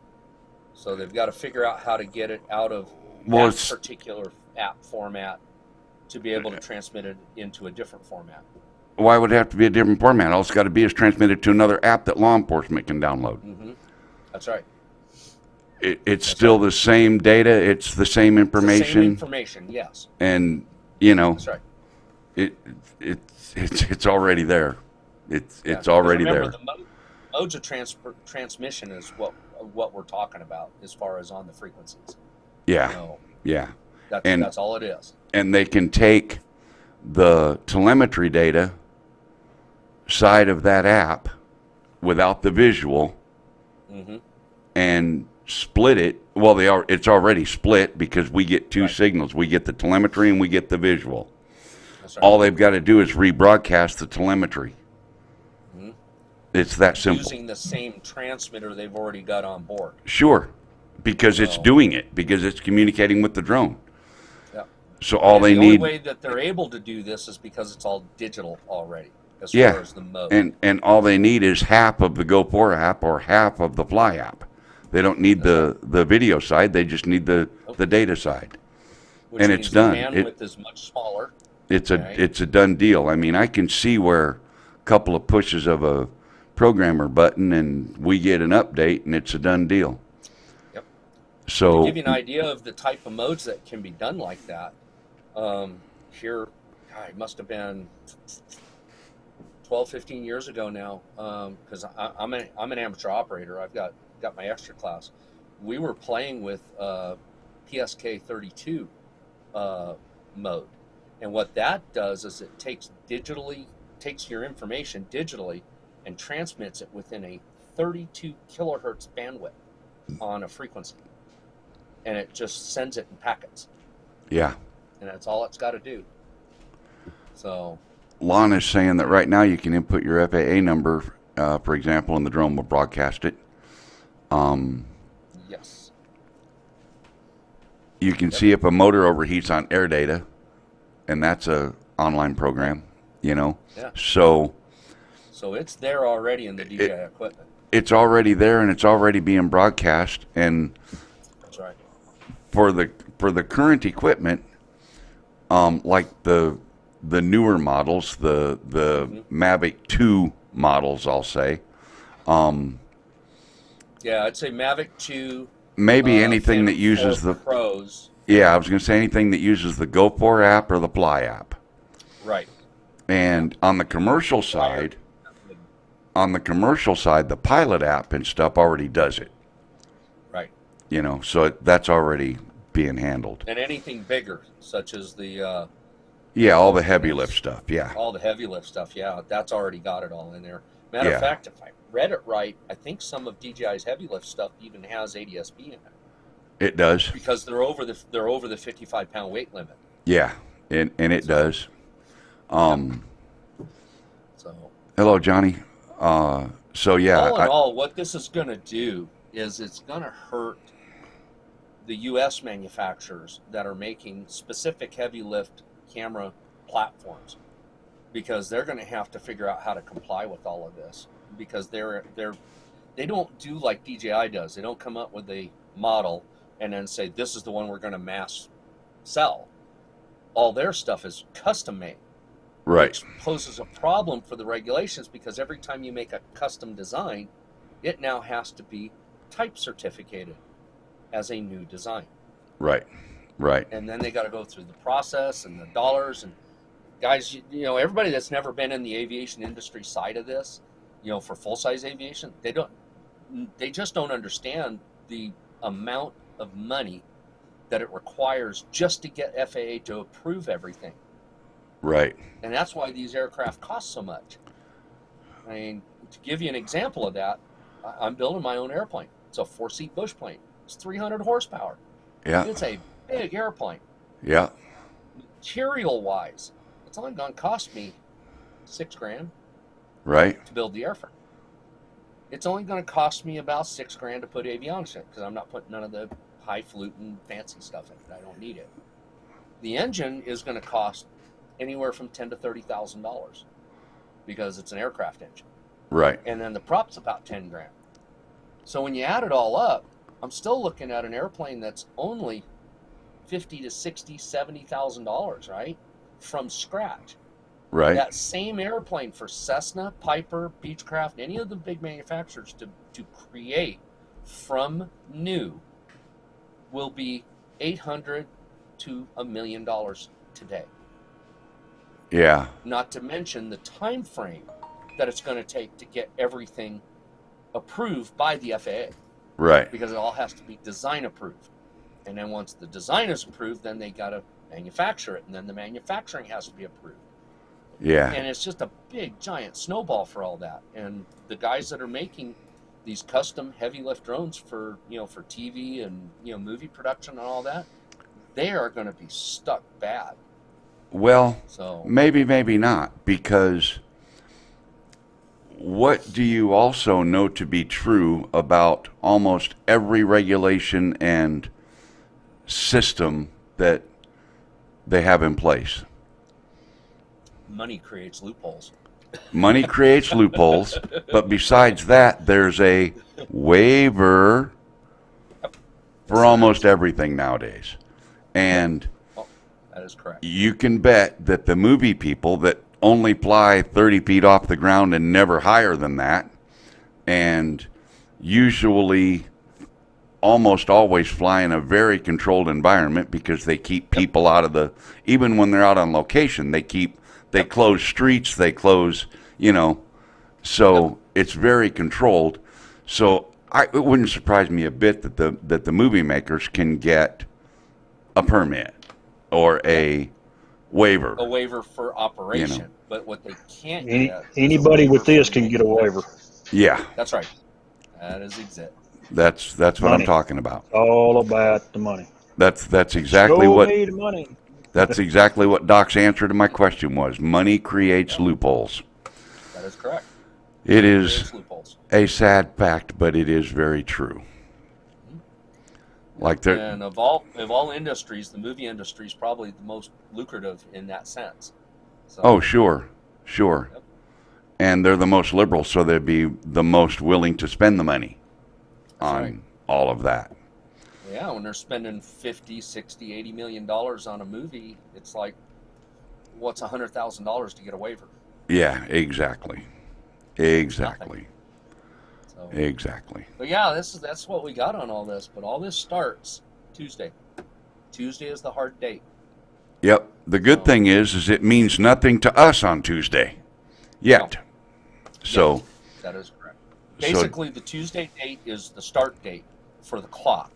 So they've got to figure out how to get it out of that particular app format to be able to transmit it into a different format. Why would it have to be a different format? All it's got to be is transmitted to another app that law enforcement can download. Mm-hmm. That's right. It's still the same data. It's the same information. It's the same information, yes. And, you know, that's right. It's already there. It's already remember, there. The modes of transmission is what we're talking about as far as on the frequencies. Yeah. So yeah. That's all it is. And they can take the telemetry data side of that app without the visual and split it. Well, it's already split because we get two signals. We get the telemetry and we get the visual. That's right. All they've got to do is rebroadcast the telemetry. It's that simple. Using the same transmitter they've already got on board. Sure, because it's doing it, because it's communicating with the drone. Yeah. So all they need. The only way that they're able to do this is because it's all digital already, as far as the mode. And all they need is half of the Go4 app or half of the Fly app. They don't need the video side. They just need the data side. Which and means it's done. The bandwidth is much smaller. It's a done deal. I mean, I can see where a couple of pushes of a programmer button and we get an update and it's a done deal. Yep. So to give you an idea of the type of modes that can be done like that, here, it must have been 12, 15 years ago now, because I'm an amateur operator. I've got my extra class. We were playing with PSK 32 mode, and what that does is it takes your information digitally and transmits it within a 32 kilohertz bandwidth on a frequency, and it just sends it in packets. Yeah. And that's all it's got to do. So Lon is saying that right now you can input your FAA number, for example, and the drone will broadcast it. Yes. You can see if a motor overheats on air data, and that's a online program, you know. Yeah. So it's there already in the DJI equipment. It's already there, and it's already being broadcast. And that's right. For the current equipment, like the newer models, the Mavic 2 models, I'll say. Yeah, I'd say Mavic 2. Maybe anything that uses the Pros. Yeah, I was going to say anything that uses the Go4 app or the Fly app. Right. And on the commercial side, the Pilot app and stuff already does it. Right. You know, so that's already being handled. And anything bigger, such as the all the heavy lift stuff. Yeah. All the heavy lift stuff. Yeah, that's already got it all in there. Matter of fact, if I read it right, I think some of DJI's heavy lift stuff even has ADS-B in it. It does. Because they're over the 55-pound weight limit. Yeah, and it does. So. Hello, Johnny. So yeah. All in all, what this is going to do is it's going to hurt the U.S. manufacturers that are making specific heavy lift camera platforms, because they're going to have to figure out how to comply with all of this, because they don't do like DJI does. They don't come up with a model and then say, this is the one we're going to mass sell. All their stuff is custom made. Right. Which poses a problem for the regulations, because every time you make a custom design, it now has to be type certificated as a new design. Right. Right. And then they got to go through the process and the dollars. And guys, you know, everybody that's never been in the aviation industry side of this, you know, for full size aviation, they just don't understand the amount of money that it requires just to get FAA to approve everything. Right. And that's why these aircraft cost so much. I mean, to give you an example of that, I'm building my own airplane. It's a 4-seat bush plane. It's 300 horsepower. Yeah. It's a big airplane. Yeah. Material-wise, it's only going to cost me $6,000 Right. to build the airframe. It's only going to cost me about $6,000 to put avionics in it because I'm not putting none of the highfalutin fancy stuff in it. I don't need it. The engine is going to cost anywhere from $10,000 to $30,000 because it's an aircraft engine. Right. And then the prop's about $10,000. So when you add it all up, I'm still looking at an airplane that's only $50,000 to $60,000, $70,000, right? From scratch. Right. That same airplane for Cessna, Piper, Beechcraft, any of the big manufacturers to create from new will be $800,000 to $1 million today. Yeah. Not to mention the time frame that it's going to take to get everything approved by the FAA. Right. Because it all has to be design approved. And then once the design is approved, then they got to manufacture it. And then the manufacturing has to be approved. Yeah. And it's just a big, giant snowball for all that. And the guys that are making these custom heavy lift drones for, for TV and, movie production and all that, they are going to be stuck bad. Well, So maybe not, because what do you also know to be true about almost every regulation and system that they have in place? money creates loopholes. Money creates loopholes, but besides that, there's a waiver for almost everything nowadays. And That is correct. you can bet that the movie people that only fly 30 feet off the ground and never higher than that, and usually almost always fly in a very controlled environment because they keep people out of the, even when they're out on location, they close streets, they close, so it's very controlled. So it wouldn't surprise me a bit that the movie makers can get a permit or a waiver. A waiver for operation, but what they can't get. Anybody with this can get a waiver. Yeah. That's right. That is exact. That's what Money. I'm talking about. All about the money. That's exactly Show what me the money. that's exactly what Doc's answer to my question was. Money creates loopholes. That is correct. It Creates is loopholes. a sad fact, but it is very true. Like there, And of all industries, the movie industry is probably the most lucrative in that sense. So, oh sure. Yep. And they're the most liberal, so they'd be the most willing to spend the money on right. all of that. Yeah, when they're spending 50, 60, 80 million dollars on a movie, it's like, what's $100,000 to get a waiver? Yeah, exactly. Exactly. So, Exactly. but yeah, that's what we got on all this. But all this starts Tuesday. Tuesday is the hard date. Yep. The good thing is it means nothing to us on Tuesday yet. No. So Yes, that is correct. Basically, the Tuesday date is the start date for the clock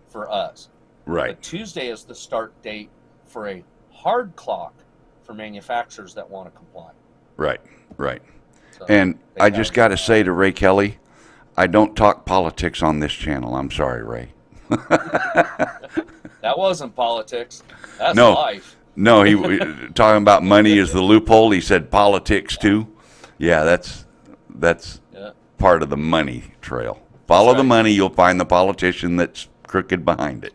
for us. right. But Tuesday is the start date for a hard clock for manufacturers that want to comply. Right. Right. So And they I just got to say to Ray Kelly, I don't talk politics on this channel. I'm sorry, Ray. that wasn't politics. That's No. life. No, he talking about money is the loophole. He said politics too. Yeah, that's Yeah. part of the money trail. Follow the right. money, you'll find the politician that's crooked behind it.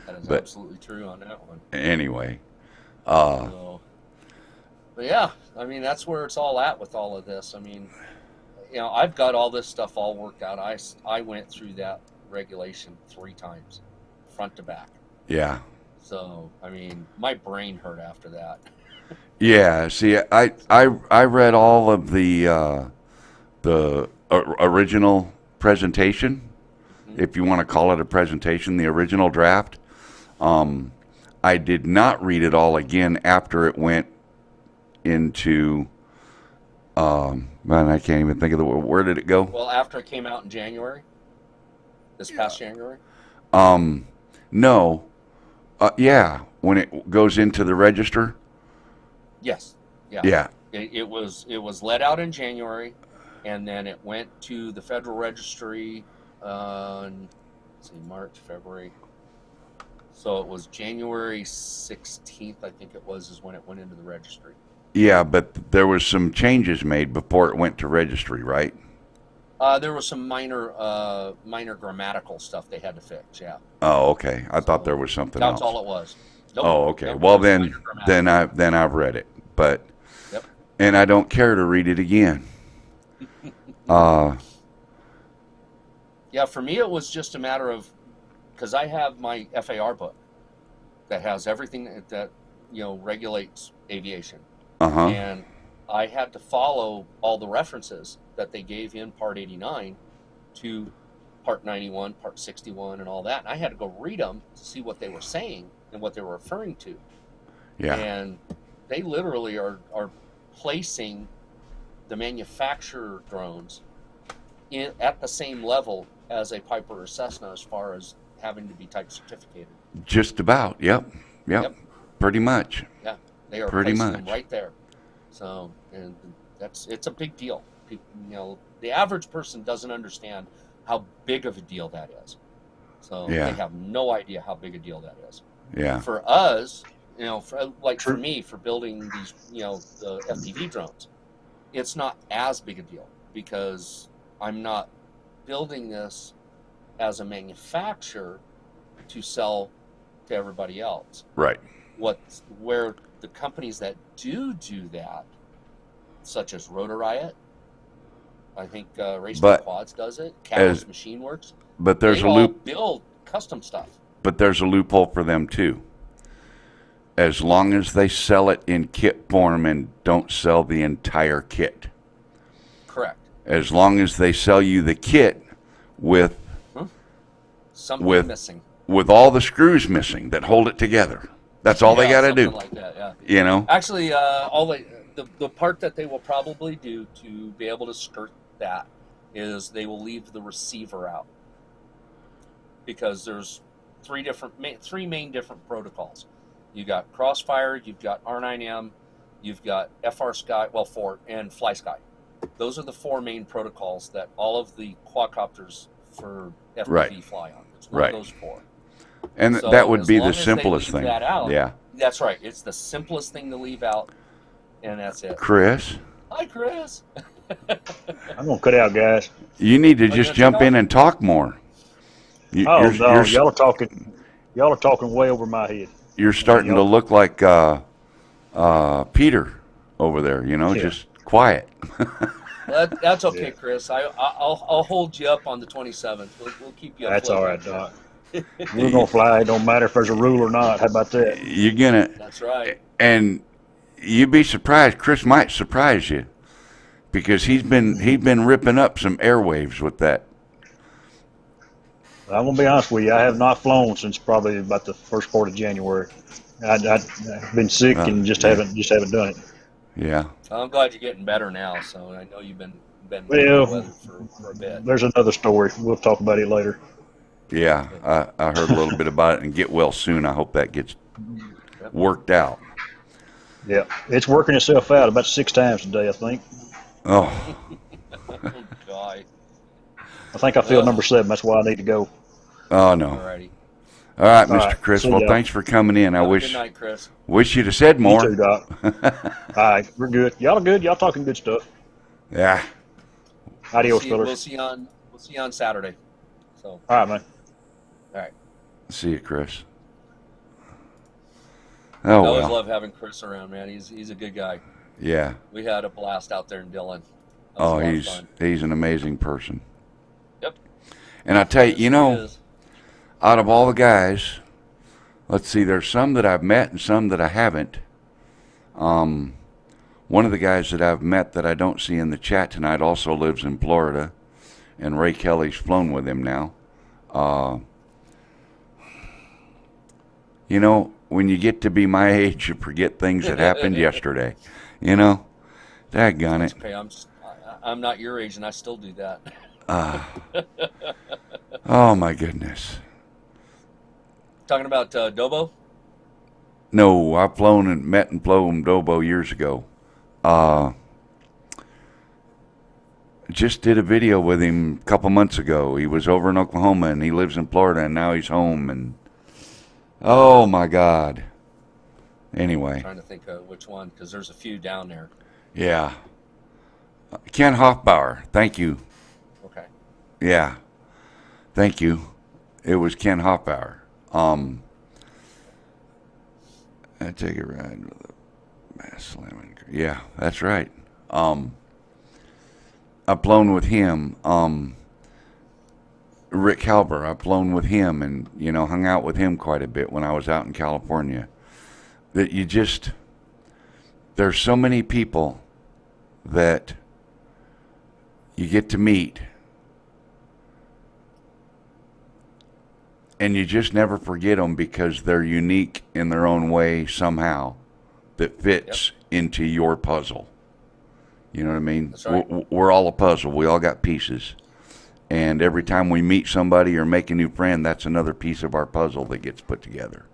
That is But- absolutely true on that one. Anyway, So, but yeah, I mean, that's where it's all at with all of this. I mean, I've got all this stuff all worked out. I went through that regulation 3 times, front to back. yeah. So, I mean, my brain hurt after that. Yeah, see, I read all of the original presentation, if you want to call it a presentation, the original draft. I did not read it all again after it went into, man, I can't even think of where did it go? Well, after it came out in January, this past January. No. Yeah, when it goes into the register. Yes. Yeah. Yeah. It was let out in January, and then it went to the Federal Registry on, let's see, March, February. So it was January 16th, I think it was, is when it went into the registry. Yeah, but there was some changes made before it went to registry, right? There was some minor grammatical stuff they had to fix. Yeah. Oh, okay. I thought there was something That's else. all it was. Nope. Oh, okay. Nope, Well, it was minor grammatical. then I've read it, but Yep. and I don't care to read it again. Yeah, for me it was just a matter of, because I have my FAR book that has everything that regulates aviation, Uh-huh. and I had to follow all the references that they gave in Part 89 to Part 91, Part 61, and all that. And I had to go read them to see what they were saying and what they were referring to. Yeah. And they literally are placing the manufacturer drones at the same level as a Piper or Cessna as far as having to be type certificated. Just about. Yep. Pretty much. Yeah, they are Pretty placing much. them right there. So, and it's a big deal. People, the average person doesn't understand how big of a deal that is. So Yeah. they have no idea how big a deal that is. Yeah. For us, for me, for building these, the FPV drones, it's not as big a deal because I'm not building this as a manufacturer to sell to everybody else. Right. Where the companies that do that, such as Rotor Riot, I think Racing But Quads does it, Catalyst as- Machine Works, But there's they a all loop. build custom stuff. But there's a loophole for them too. As long as they sell it in kit form and don't sell the entire kit. Correct. As long as they sell you the kit with Something missing. with all the screws missing that hold it together. That's all they got to do. Something like that, yeah. You know? Actually, the part that they will probably do to be able to skirt that is they will leave the receiver out, because there's three main different protocols. You got Crossfire, you've got R9M, you've got FR Sky, 4, and Fly Sky. Those are the four main protocols that all of the quadcopters for FPV fly on. It's one of those four. And So that would as be long the as simplest they thing. leave that out, Yeah. That's right. It's the simplest thing to leave out, and that's it. Chris, Hi, Chris. I'm gonna cut out, guys. you need to you just gonna jump take in and talk more. No, y'all are talking. Y'all are talking way over my head. You're starting to look like Peter over there, just quiet. That's okay, Yeah. Chris. I'll hold you up on the 27th. We'll keep you up. That's all right, Doc. We're gonna fly. It don't matter if there's a rule or not. How about that? You're gonna, That's right. and you'd be surprised. Chris might surprise you because he's been ripping up some airwaves with that. I'm gonna be honest with you. I have not flown since probably about the first part of January. I've been sick and just haven't done it. Yeah. I'm glad you're getting better now. So I know you've been Well, with it for a bit. There's another story. We'll talk about it later. Yeah, I heard a little bit about it, and get well soon. I hope that gets worked out. Yeah, it's working itself out about 6 times today, I think. Oh, Oh, God. I think I feel number 7. That's why I need to go. oh no. Alrighty. All right, All Mr. right, Chris. see Well, ya. thanks for coming in. I Have a wish good night, Chris. you'd have said You more. too, Doc. All right, we're good. Y'all are good. Y'all talking good stuff. Yeah. Adios, We'll fellas. see you on Saturday. So, All right, man. all right. See you, Chris. I Oh always well. love having Chris around, man. He's a good guy. Yeah. We had a blast out there in Dillon. That was Oh, a lot of fun. he's an amazing person. Yep. And I tell you, Yes, he is. out of all the guys, let's see, there's some that I've met and some that I haven't. One of the guys that I've met that I don't see in the chat tonight also lives in Florida, and Ray Kelly's flown with him now. When you get to be my age, you forget things that happened yesterday. Daggone it. Okay, I'm not your age, and I still do that. Oh my goodness. Talking about Dobo? No, I've flown and met and flown Dobo years ago. Just did a video with him a couple months ago. He was over in Oklahoma and he lives in Florida and now he's home and oh my God. Anyway. I'm trying to think of which one because there's a few down there. Yeah. Ken Hoffbauer. Thank you. Okay. Yeah. Thank you. It was Ken Hoffbauer. I take a ride with a mass slamming. Yeah, that's right. I've flown with him. Rick Halber, I've flown with him and, you know, hung out with him quite a bit when I was out in California. That you just, there's so many people that you get to meet and you just never forget them because they're unique in their own way somehow that fits into your puzzle. You know what I mean? That's right. We're all a puzzle. We all got pieces. And every time we meet somebody or make a new friend, that's another piece of our puzzle that gets put together.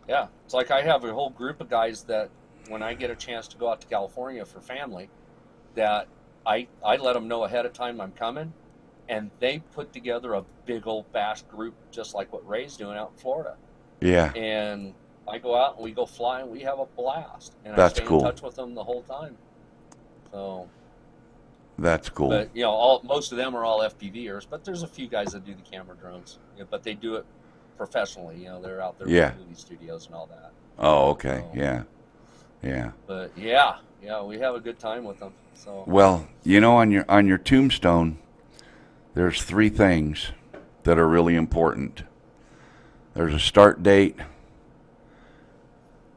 Yeah. It's like I have a whole group of guys that when I get a chance to go out to California for family, that I let them know ahead of time I'm coming. And they put together a big old bash group just like what Ray's doing out in Florida. Yeah. And I go out and we go fly and we have a blast. And That's I stay cool. in touch with them the whole time. So That's cool. But you know, most of them are all FPVers, but there's a few guys that do the camera drones. Yeah, but they do it professionally. You know, they're out there Yeah. with movie studios and all that. Oh, okay. So, Yeah. Yeah. But yeah, we have a good time with them. So Well, you know, on your tombstone, there's 3 things that are really important. There's a start date,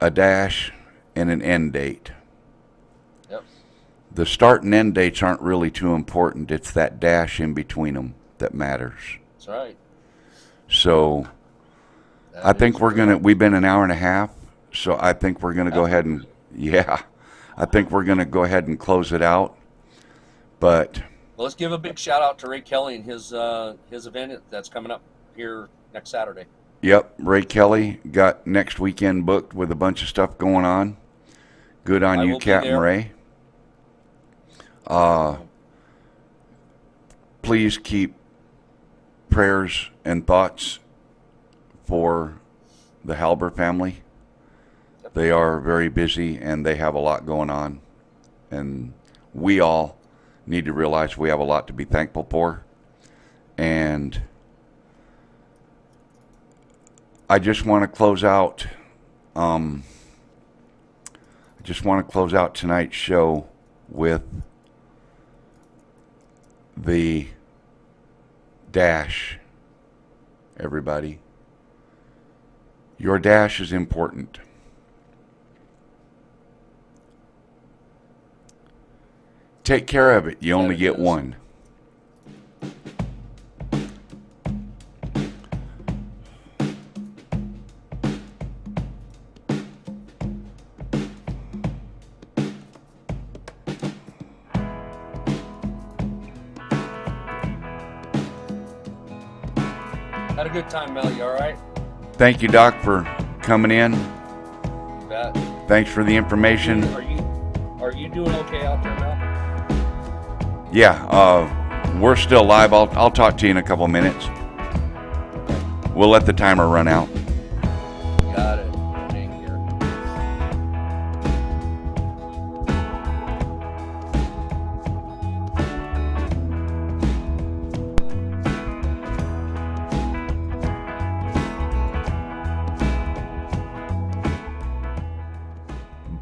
a dash, and an end date. Yep. The start and end dates aren't really too important. It's that dash in between them that matters. That's right. So I think we've been an hour and a half, so I think we're going to go ahead and, I think we're going to go ahead and close it out. But Well, let's give a big shout out to Ray Kelly and his event that's coming up here next Saturday. Yep, Ray Kelly got next weekend booked with a bunch of stuff going on. Good on you, Captain Ray. Please keep prayers and thoughts for the Halber family. They are very busy and they have a lot going on. And we all need to realize we have a lot to be thankful for. And I just want to close out tonight's show with the dash. Everybody, your dash is important. Take care of it. You only get one. Had a good time, Mel. You all right? Thank you, Doc, for coming in. You bet. Thanks for the information. Are you doing okay out there, Mel? Yeah, we're still live. I'll talk to you in a couple minutes. We'll let the timer run out. Got it. Hang here.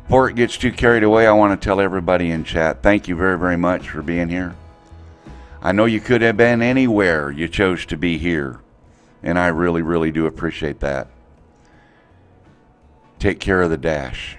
Before it gets too carried away, I want to tell everybody in chat, thank you very, very much for being here. I know you could have been anywhere. You chose to be here. And I really, really do appreciate that. Take care of the dash.